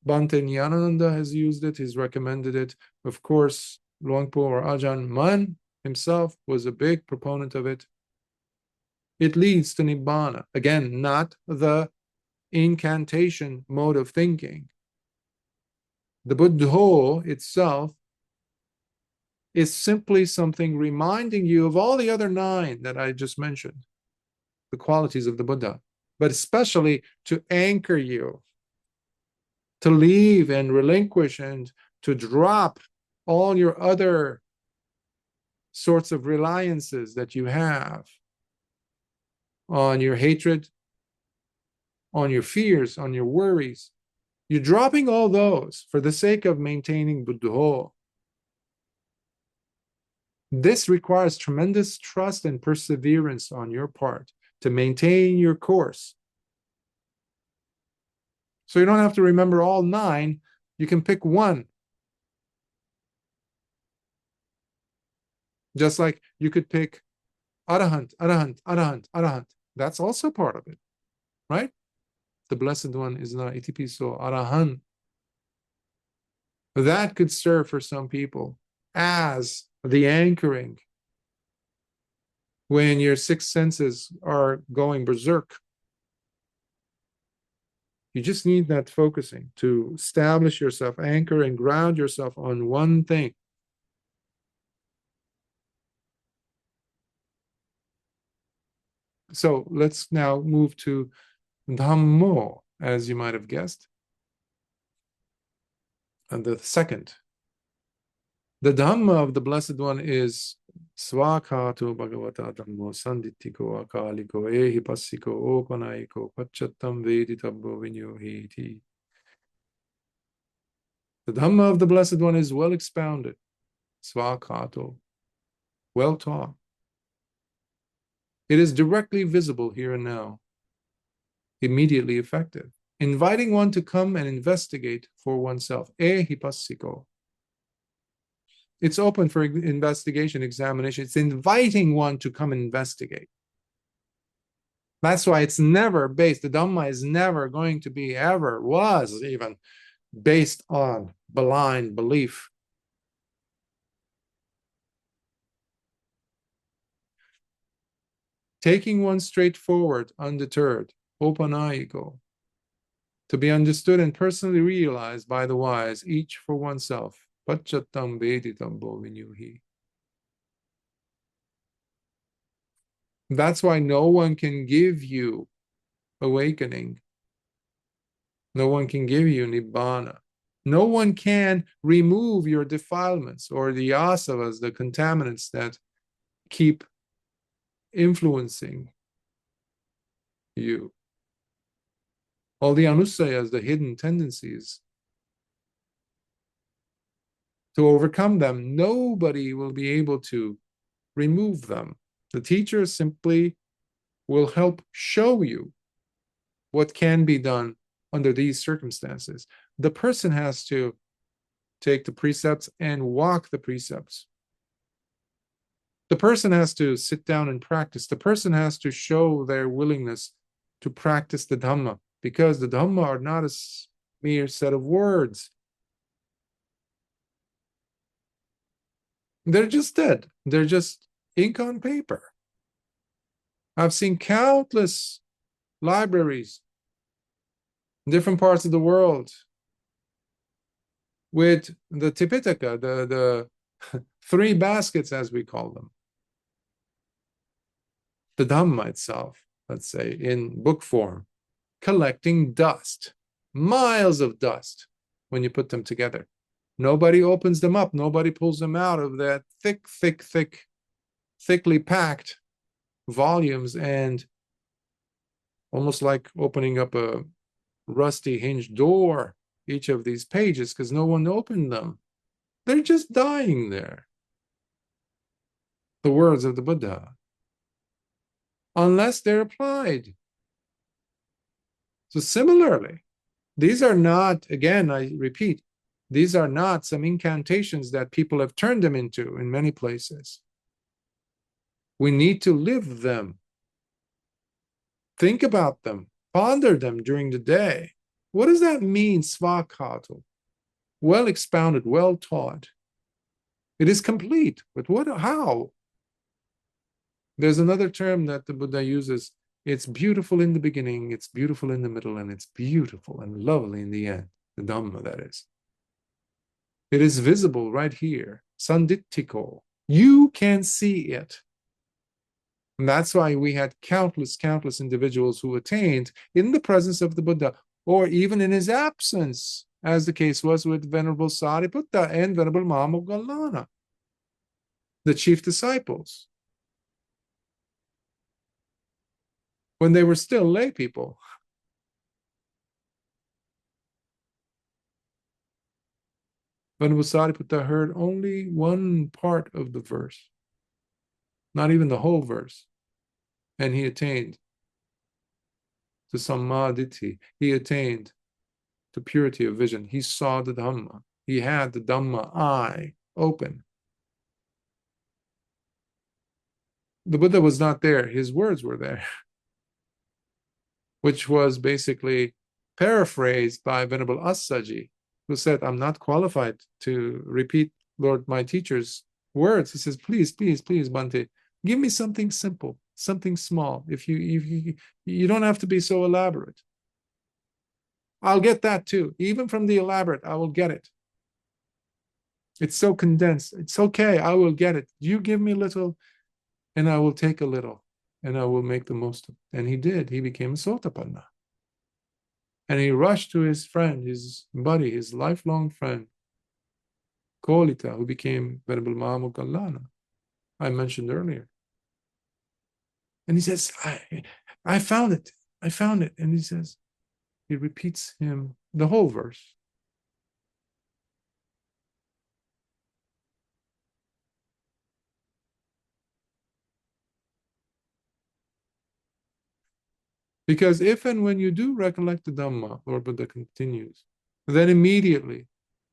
Nyananda has used it. He's recommended it. Of course, Luangpo or Ajahn Mun himself was a big proponent of it. It leads to Nibbana. Again, not the incantation mode of thinking. The Buddho itself is simply something reminding you of all the other 9 that I just mentioned, the qualities of the Buddha, but especially to anchor you, to leave and relinquish and to drop all your other sorts of reliances that you have on your hatred, on your fears, on your worries. You're dropping all those for the sake of maintaining Buddho. This requires tremendous trust and perseverance on your part to maintain your course. So you don't have to remember all 9. You can pick one. Just like you could pick Arahant, Arahant, Arahant, Arahant. That's also part of it, right? The Blessed One is not Itipiso, Arahant. That could serve for some people as the anchoring when your 6 senses are going berserk. You just need that focusing to establish yourself, anchor and ground yourself on one thing. So let's now move to Dhammo, as you might have guessed. And the second. The Dhamma of the Blessed One is Svakhato Bhagavata Dhammo Sanditiko Akaliko Ehi Passiko Opanaiko Pachattam Veditabbo Vinyohiti. The Dhamma of the Blessed One is well expounded, Svakhato, well taught. It is directly visible here and now, immediately effective, inviting one to come and investigate for oneself. Ehi Passiko. It's open for investigation, examination. It's inviting one to come and investigate. That's why it's never based, the Dhamma is never going to be, ever was even, based on blind belief. Taking one straight forward, undeterred, opanayiko, to be understood and personally realized by the wise, each for oneself. Pachattam veditam bovinyuhi. That's why no one can give you awakening. No one can give you nibbana. No one can remove your defilements or the asavas, the contaminants that keep influencing you. All the anusayas, the hidden tendencies. To overcome them, nobody will be able to remove them. The teacher simply will help show you what can be done under these circumstances. The person has to take the precepts and walk the precepts. The person has to sit down and practice. The person has to show their willingness to practice the Dhamma, because the Dhamma are not a mere set of words. They're just dead. They're just ink on paper. I've seen countless libraries in different parts of the world with the Tipitaka, the 3 baskets, as we call them. The Dhamma itself, let's say, in book form, collecting dust, miles of dust when you put them together. Nobody opens them up. Nobody pulls them out of that thickly packed volumes, and almost like opening up a rusty hinged door, each of these pages, because no one opened them. They're just dying there. The words of the Buddha, unless they're applied. So similarly, these are not, again, I repeat, these are not some incantations that people have turned them into in many places. We need to live them. Think about them. Ponder them during the day. What does that mean, svakhato? Well expounded, well taught. It is complete, but how? There's another term that the Buddha uses. It's beautiful in the beginning, it's beautiful in the middle, and it's beautiful and lovely in the end. The Dhamma, that is. It is visible right here. Sanditthiko. You can see it. And that's why we had countless individuals who attained in the presence of the Buddha, or even in his absence, as the case was with Venerable Sariputta and Venerable Mahamoggallana, the chief disciples, when they were still lay people. Venerable Sariputta heard only one part of the verse, not even the whole verse, and he attained to Sammaditthi. He attained to purity of vision. He saw the Dhamma. He had the Dhamma eye open. The Buddha was not there. His words were there, which was basically paraphrased by Venerable Assaji, who said, I'm not qualified to repeat Lord my teacher's words. He says, please, Bhante, give me something simple, something small. If you don't have to be so elaborate. I'll get that too. Even from the elaborate, I will get it. It's so condensed. It's okay. I will get it. You give me a little, and I will take a little, and I will make the most of it. And he did. He became a Sotapanna. And he rushed to his friend, his buddy, his lifelong friend, Kolita, who became Venerable Mahamoggallana, I mentioned earlier. And he says, I found it. I found it. And he says, he repeats him the whole verse. Because if and when you do recollect the Dhamma, Lord Buddha continues, then immediately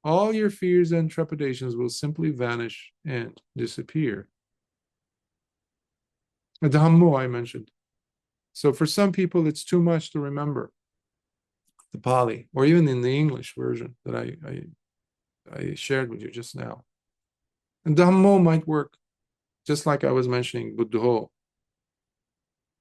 all your fears and trepidations will simply vanish and disappear. The Dhammo I mentioned. So for some people, it's too much to remember the Pali, or even in the English version that I shared with you just now. And Dhammo might work, just like I was mentioning, Buddho.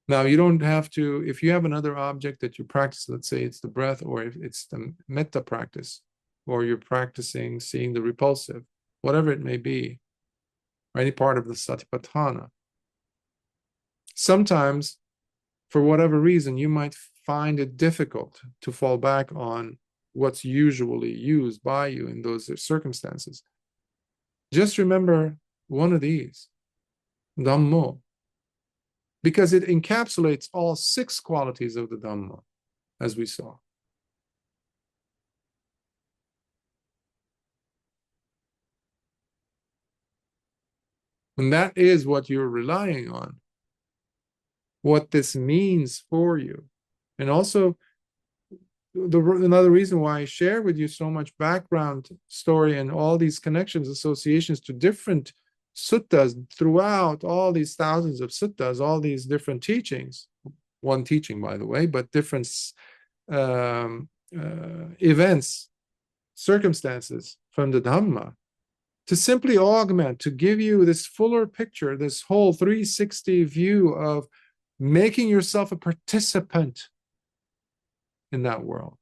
Now, you don't have to, if you have another object that you practice, let's say it's the breath, or if it's the metta practice, or you're practicing seeing the repulsive, whatever it may be, or any part of the satipatthana. Sometimes, for whatever reason, you might find it difficult to fall back on what's usually used by you in those circumstances. Just remember one of these, Dhammo, because it encapsulates all 6 qualities of the Dhamma, as we saw. And that is what you're relying on, what this means for you. And also, another reason why I share with you so much background story and all these connections, associations to different suttas throughout all these thousands of suttas, all these different teachings, one teaching, by the way, but different events, circumstances from the Dhamma, to simply augment, to give you this fuller picture, this whole 360 view of making yourself a participant in that world.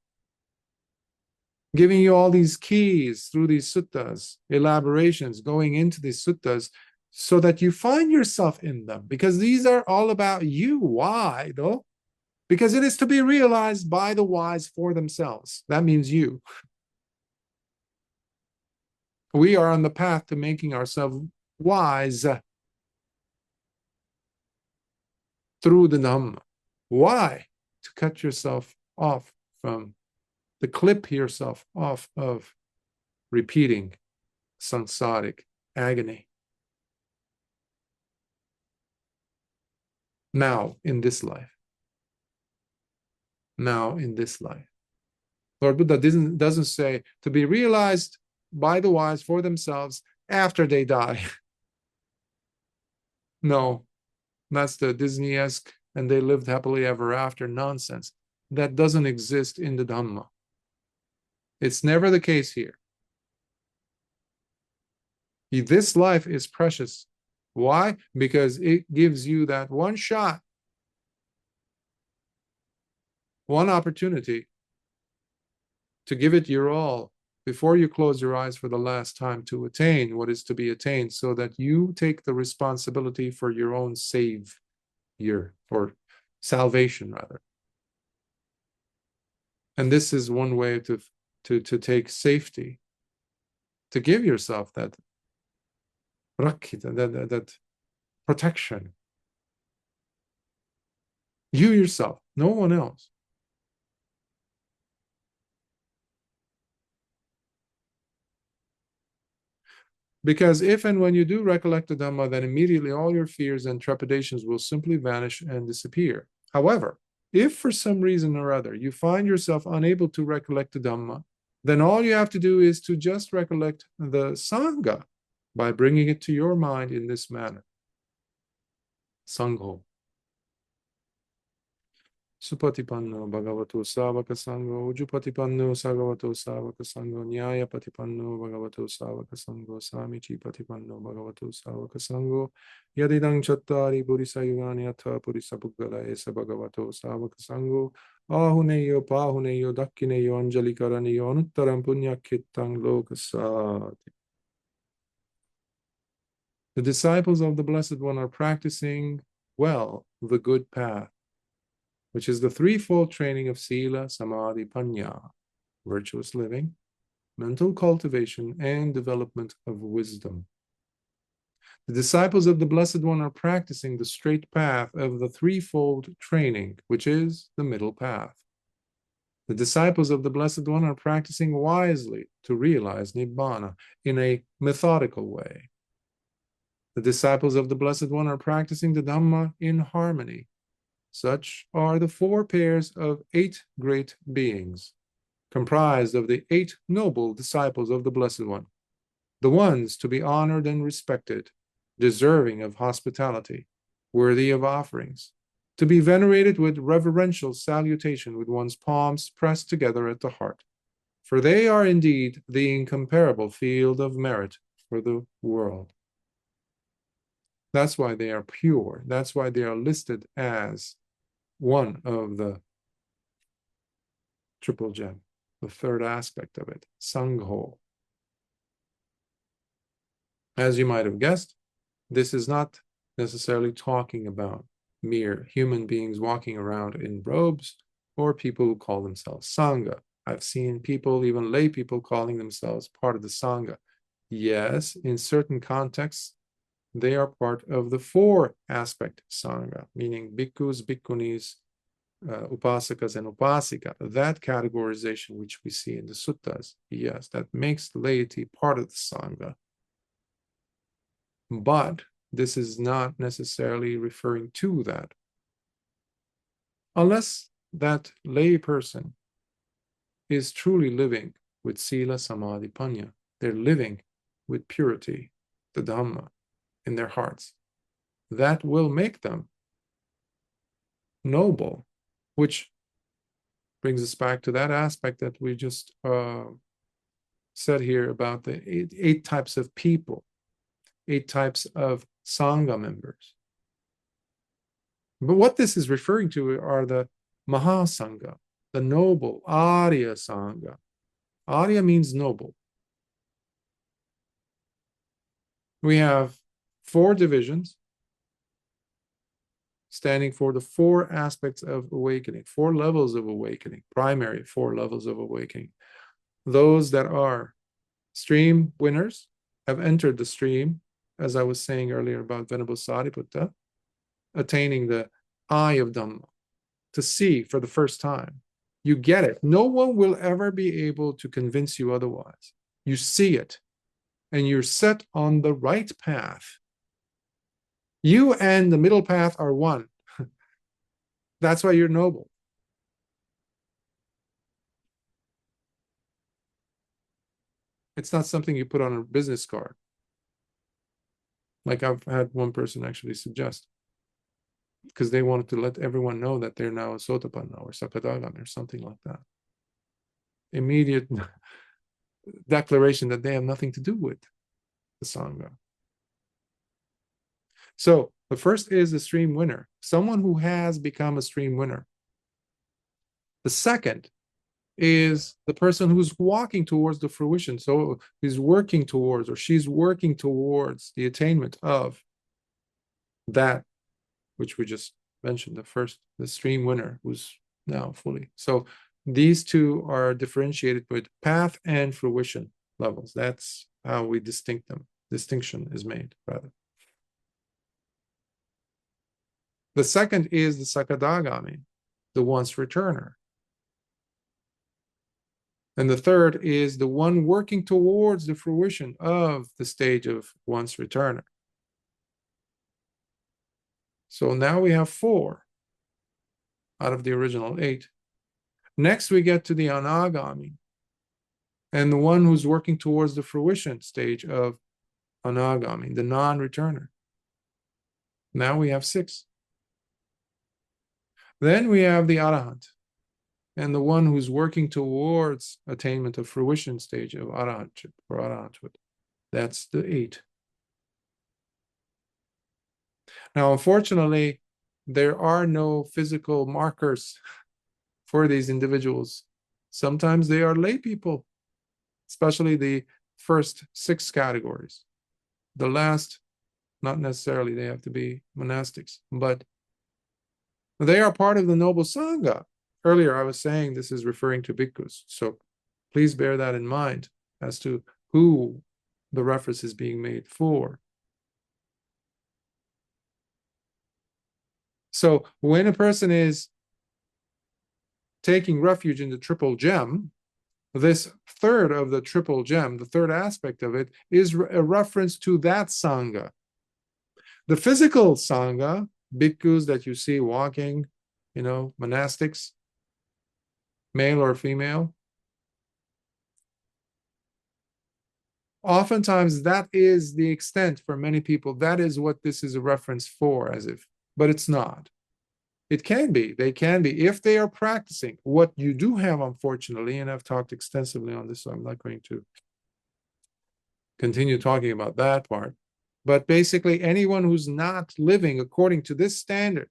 Giving you all these keys through these suttas, elaborations, going into these suttas, so that you find yourself in them, because these are all about you. Why, though? Because it is to be realized by the wise for themselves. That means you. We are on the path to making ourselves wise through the Dhamma. Why? To cut yourself off from, to clip yourself off of repeating samsaric agony. Now, in this life. Now, in this life. Lord Buddha doesn't say to be realized by the wise for themselves after they die. No, that's the Disney-esque and they lived happily ever after nonsense. That doesn't exist in the Dhamma. It's never the case here. This life is precious. Why? Because it gives you that one shot, one opportunity to give it your all before you close your eyes for the last time to attain what is to be attained, so that you take the responsibility for your own savior, or salvation rather. And this is one way to take safety, to give yourself that rakkhita, that protection. You yourself, no one else. Because if and when you do recollect the Dhamma, then immediately all your fears and trepidations will simply vanish and disappear. However, if for some reason or other you find yourself unable to recollect the Dhamma, then all you have to do is to just recollect the Sangha by bringing it to your mind in this manner. Sangho. Supatipanno bhagavato savaka sangho, ujupatipanno sagavato savaka sangho, nyaya patipanno bhagavato savaka sangho, samichi patipanno bhagavato savaka sangho, yadidang chattari purisayugani atha purisabhuggala esa bhagavato savaka sangho, ahuneyo pahuneyo dakkineyo anjalikaraniyo anuttaram punyakkhittang lokasati. The disciples of the Blessed One are practicing well the good path, which is the threefold training of sila, samadhi, panya, virtuous living, mental cultivation, and development of wisdom. The disciples of the Blessed One are practicing the straight path of the threefold training, which is the middle path. The disciples of the Blessed One are practicing wisely to realize Nibbana in a methodical way. The disciples of the Blessed One are practicing the Dhamma in harmony. Such are the 4 pairs of 8 great beings, comprised of the 8 noble disciples of the Blessed One, the ones to be honored and respected, deserving of hospitality, worthy of offerings, to be venerated with reverential salutation with one's palms pressed together at the heart, for they are indeed the incomparable field of merit for the world. That's why they are pure. That's why they are listed as one of the triple gem, the third aspect of it, Sangho. As you might have guessed, this is not necessarily talking about mere human beings walking around in robes or people who call themselves Sangha. I've seen people, even lay people, calling themselves part of the Sangha. Yes, in certain contexts, they are part of the 4 aspect Sangha, meaning bhikkhus, bhikkhunis, upasakas, and upasika. That categorization which we see in the suttas, yes, that makes the laity part of the Sangha. But this is not necessarily referring to that. Unless that lay person is truly living with sila, samadhi, panya. They're living with purity, the Dhamma, in their hearts. That will make them noble, which brings us back to that aspect that we just said here about the 8 types of people, 8 types of Sangha members. But what this is referring to are the Mahasangha, the noble Arya Sangha. Arya means noble. We have 4 divisions standing for the 4 aspects of awakening, 4 levels of awakening, primary 4 levels of awakening. Those that are Stream winners have entered the stream, as I was saying earlier about Venerable Sariputta, attaining the eye of Dhamma, to see for the first time. You get it. No one will ever be able to convince you otherwise. You see it, and you're set on the right path. You and the middle path are one. That's why you're noble. It's not something you put on a business card. Like I've had one person actually suggest, because they wanted to let everyone know that they're now a Sotapanna or Sakadagami or something like that. Immediate declaration that they have nothing to do with the Sangha. So the first is the stream winner, someone who has become a stream winner. The second is the person who's walking towards the fruition. So he's working towards, or she's working towards the attainment of that which we just mentioned, the stream winner, who's now fully. So these two are differentiated with path and fruition levels. That's how we distinct them. Distinction is made, rather. The second is the Sakadagami, the once returner. And the third is the one working towards the fruition of the stage of once returner. So now we have 4 out of the original 8. Next, we get to the Anagami, and the one who's working towards the fruition stage of Anagami, the non-returner. Now we have 6. Then we have the Arahant, and the one who's working towards attainment of fruition stage of Arahantship or Arahanthood. That's the 8. Now, unfortunately, there are no physical markers for these individuals. Sometimes they are lay people, especially the first 6 categories. The last, not necessarily, they have to be monastics, but they are part of the noble Sangha. Earlier, I was saying this is referring to bhikkhus, so please bear that in mind as to who the reference is being made for. So when a person is taking refuge in the triple gem, this third of the triple gem, the third aspect of it, is a reference to that Sangha. The physical Sangha, bhikkhus that you see walking, monastics, male or female, oftentimes that is the extent for many people. That is what this is a reference for, as if, but it's not. It can be, they can be, if they are practicing. What you do have, unfortunately, and I've talked extensively on this, so I'm not going to continue talking about that part, but basically anyone who's not living according to this standard,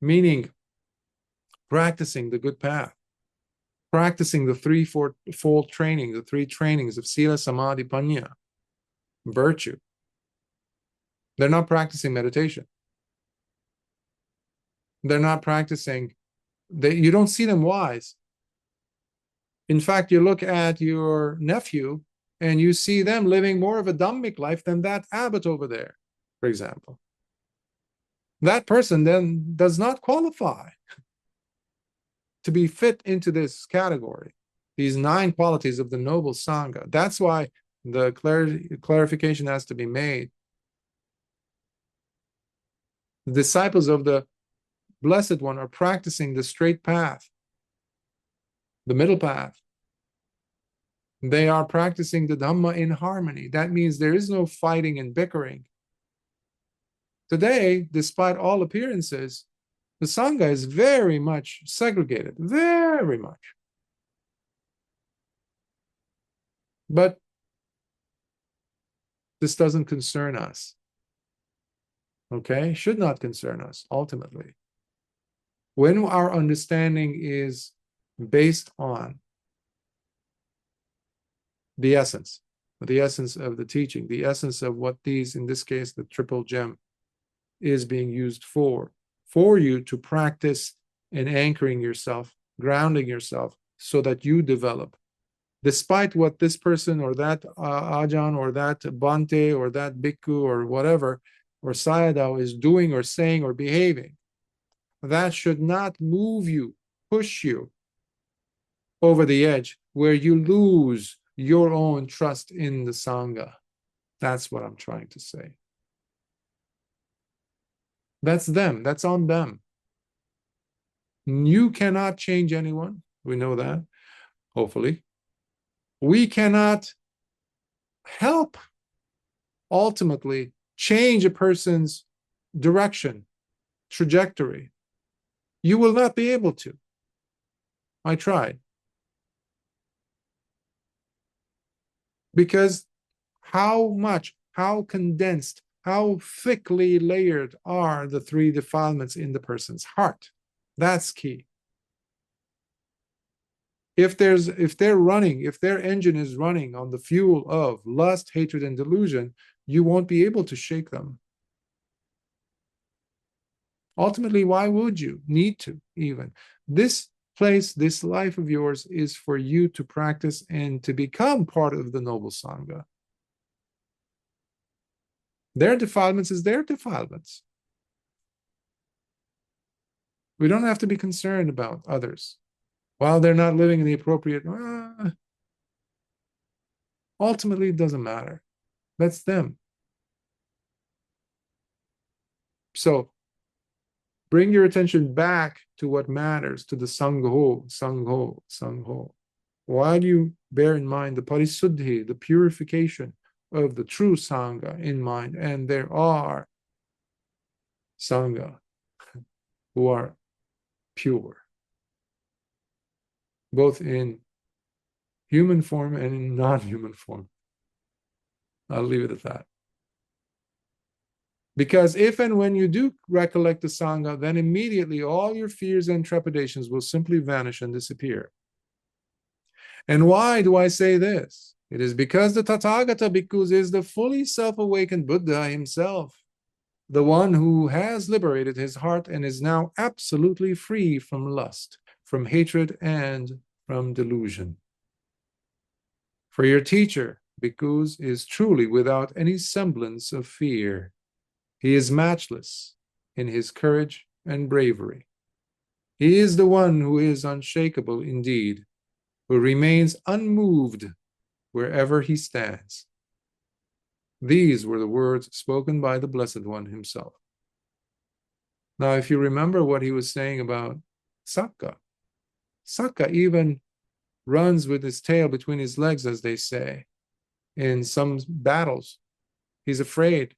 meaning practicing the good path, practicing the threefold training, the 3 trainings of Sila, Samadhi, Panya, virtue. They're not practicing meditation. They're not practicing. You don't see them wise. In fact, you look at your nephew and you see them living more of a Dhammic life than that abbot over there, for example. That person then does not qualify to be fit into this category, these 9 qualities of the noble Sangha. That's why the clarification has to be made. The disciples of the Blessed One are practicing the straight path, the middle path. They are practicing the Dhamma in harmony. That means there is no fighting and bickering. Today, despite all appearances, the Sangha is very much segregated, very much. But this doesn't concern us. Okay? Should not concern us, ultimately. When our understanding is based on the essence of the teaching, the essence of what these, in this case, the triple gem, is being used for you to practice and anchoring yourself, grounding yourself, so that you develop despite what this person or that Ajahn or that Bhante or that Bhikkhu or whatever, or Sayadaw is doing or saying or behaving. That should not move you, push you over the edge where you lose your own trust in the Sangha. That's what I'm trying to say. That's them. That's on them. You cannot change anyone. We know that, hopefully. We cannot help ultimately change a person's direction, trajectory. You will not be able to. I tried. Because how much, how condensed, how thickly layered are the three defilements in the person's heart? That's key. If their engine is running on the fuel of lust, hatred, and delusion, you won't be able to shake them. Ultimately, why would you need to even? This place, this life of yours is for you to practice and to become part of the noble Sangha. Their defilements is their defilements. We don't have to be concerned about others. While they're not living in the appropriate, ultimately it doesn't matter. That's them. So bring your attention back to what matters, to the Sangho, Sangho, Sangho. Why do you bear in mind the parisuddhi, the purification of the true Sangha in mind? And there are Sangha who are pure, both in human form and in non-human form. I'll leave it at that. Because if and when you do recollect the Sangha, then immediately all your fears and trepidations will simply vanish and disappear. And why do I say this? It is because the Tathagata Bhikkhus is the fully self-awakened Buddha himself, the one who has liberated his heart and is now absolutely free from lust, from hatred, and from delusion. For your teacher, Bhikkhus, is truly without any semblance of fear. He is matchless in his courage and bravery. He is the one who is unshakable indeed, who remains unmoved wherever he stands. These were the words spoken by the Blessed One himself. Now, if you remember what he was saying about Sakka, Sakka even runs with his tail between his legs, as they say, in some battles. He's afraid.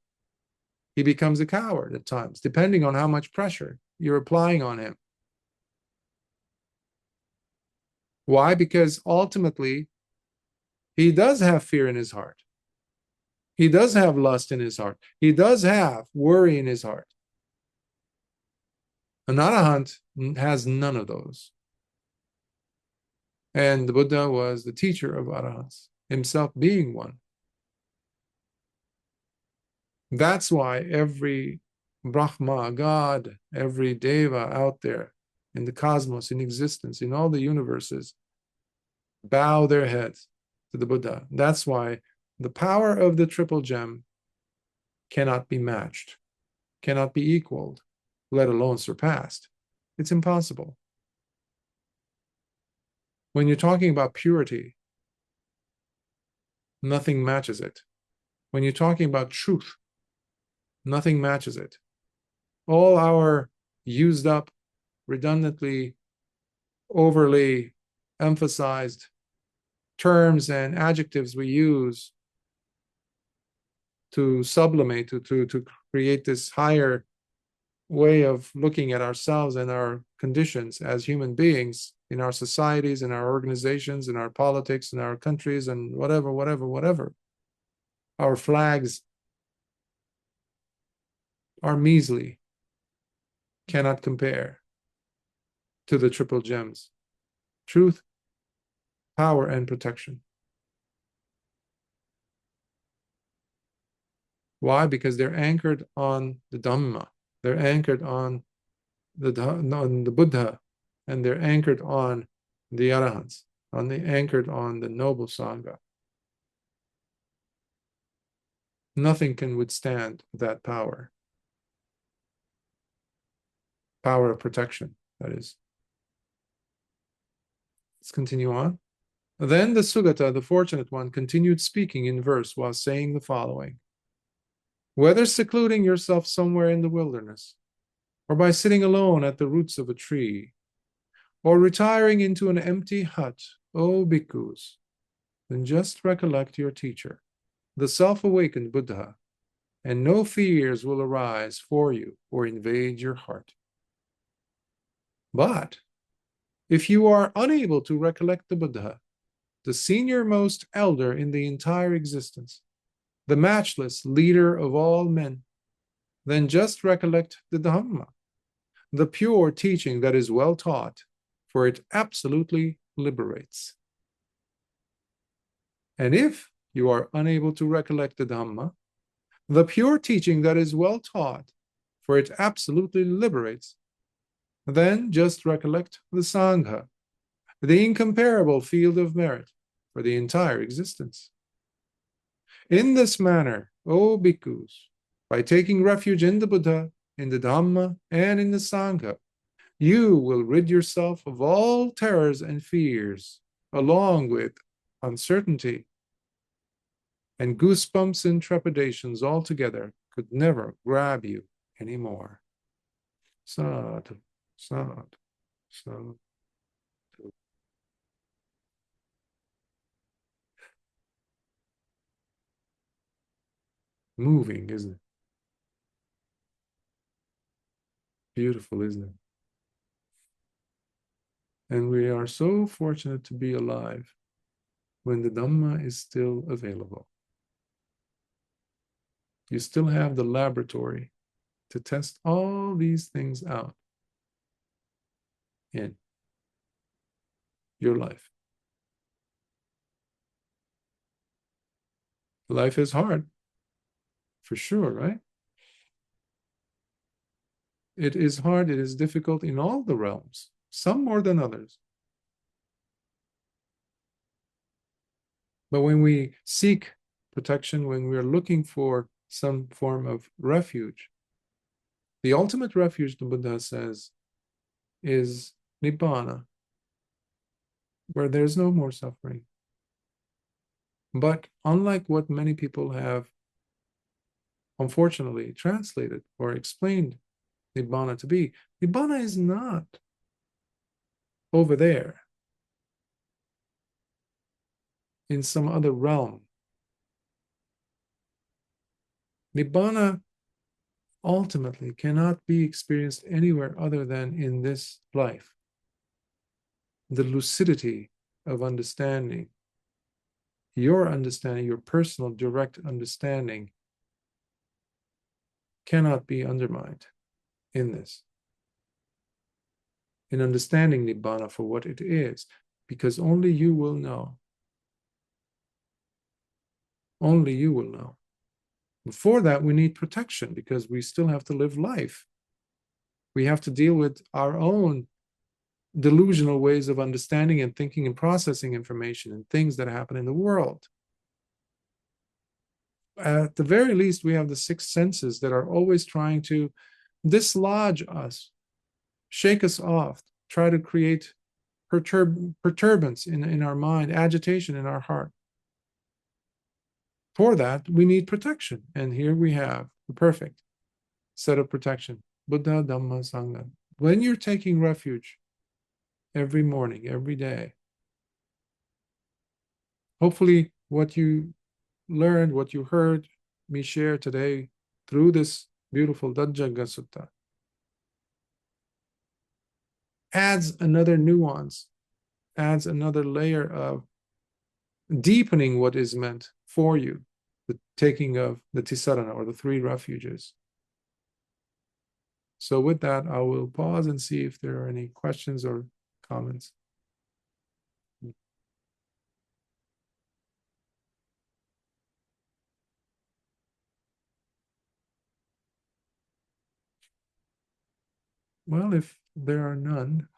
He becomes a coward at times, depending on how much pressure you're applying on him. Why? Because ultimately, he does have fear in his heart. He does have lust in his heart. He does have worry in his heart. An arahant has none of those. And the Buddha was the teacher of arahants, himself being one. That's why every Brahma, God, every Deva out there in the cosmos, in existence, in all the universes, bow their heads to the Buddha. That's why the power of the triple gem cannot be matched, cannot be equaled, let alone surpassed. It's impossible. When you're talking about purity, nothing matches it. When you're talking about truth, nothing matches it. All our used up, redundantly, overly emphasized terms and adjectives we use to sublimate, to create this higher way of looking at ourselves and our conditions as human beings in our societies, in our organizations, in our politics, in our countries, and whatever. Our flags are measly, cannot compare to the triple gems: truth, power, and protection. Why? Because they're anchored on the Dhamma. They're anchored on the Buddha, and they're anchored on the Arahants. anchored on the noble Sangha. Nothing can withstand that power. Power of protection, that is. Let's continue on. Then the Sugata, the fortunate one, continued speaking in verse while saying the following. Whether secluding yourself somewhere in the wilderness, or by sitting alone at the roots of a tree, or retiring into an empty hut, O bhikkhus, then just recollect your teacher, the self-awakened Buddha, and no fears will arise for you or invade your heart. But if you are unable to recollect the Buddha, the senior-most elder in the entire existence, the matchless leader of all men, then just recollect the Dhamma, the pure teaching that is well taught, for it absolutely liberates. And if you are unable to recollect the Dhamma, the pure teaching that is well taught, for it absolutely liberates, then just recollect the Sangha, the incomparable field of merit for the entire existence. In this manner, O bhikkhus, by taking refuge in the Buddha, in the Dhamma, and in the Sangha, you will rid yourself of all terrors and fears, along with uncertainty, and goosebumps and trepidations altogether could never grab you anymore. Sadhu, sadhu, sadhu. Moving, isn't it? Beautiful, isn't it? And we are so fortunate to be alive when the Dhamma is still available. You still have the laboratory to test all these things out in your life. Life is hard, for sure, right? It is hard, it is difficult in all the realms, some more than others. But when we seek protection, when we're looking for some form of refuge, the ultimate refuge, the Buddha says, is Nibbana, where there's no more suffering. But unlike what many people have unfortunately translated or explained Nibbana to be, Nibbana is not over there in some other realm. Nibbana ultimately cannot be experienced anywhere other than in this life. The lucidity of understanding, your understanding, your personal direct understanding, cannot be undermined in this. In understanding Nibbana for what it is, because only you will know. Only you will know. Before that, we need protection because we still have to live life. We have to deal with our own delusional ways of understanding and thinking and processing information and things that happen in the world. At the very least, we have the six senses that are always trying to dislodge us, shake us off, try to create perturbance in our mind, agitation in our heart. For that, we need protection. And here we have the perfect set of protection. Buddha, Dhamma, Sangha. When you're taking refuge every morning, every day, hopefully what you learned, what you heard me share today through this beautiful Dhajagga Sutta adds another nuance, adds another layer of deepening what is meant for you, the taking of the Tisarana or the three refuges. So with that, I will pause and see if there are any questions or comments. Well, if there are none,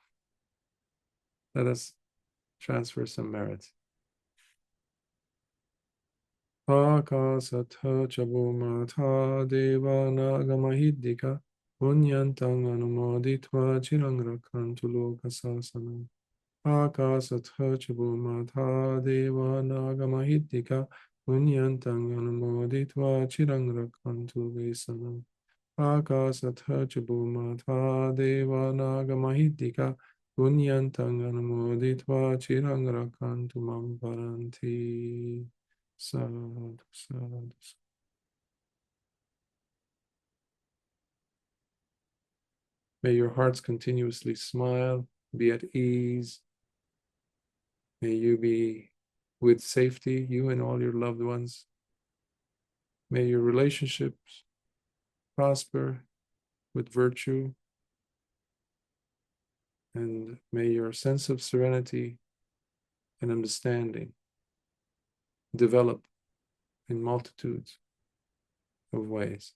let us transfer some merit. Akasatha chabumata devanagamahiddhika punyantang anumoditva chirang rakhantu lokasasana. Akasatha chabumata devanagamahiddhika punyantang anumoditva chirang rakhantu vesana. Akasatha chabumata devanagamahiddhika punyantang anumoditva chirang rakhantu mam paranti. Sadhu, sadhu. May your hearts continuously smile, be at ease. May you be with safety, you and all your loved ones. May your relationships prosper with virtue. And may your sense of serenity and understanding develop in multitudes of ways.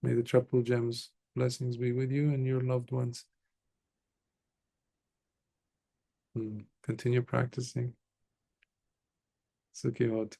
May the triple gems blessings be with you and your loved ones. Continue practicing. Sukhi Hot.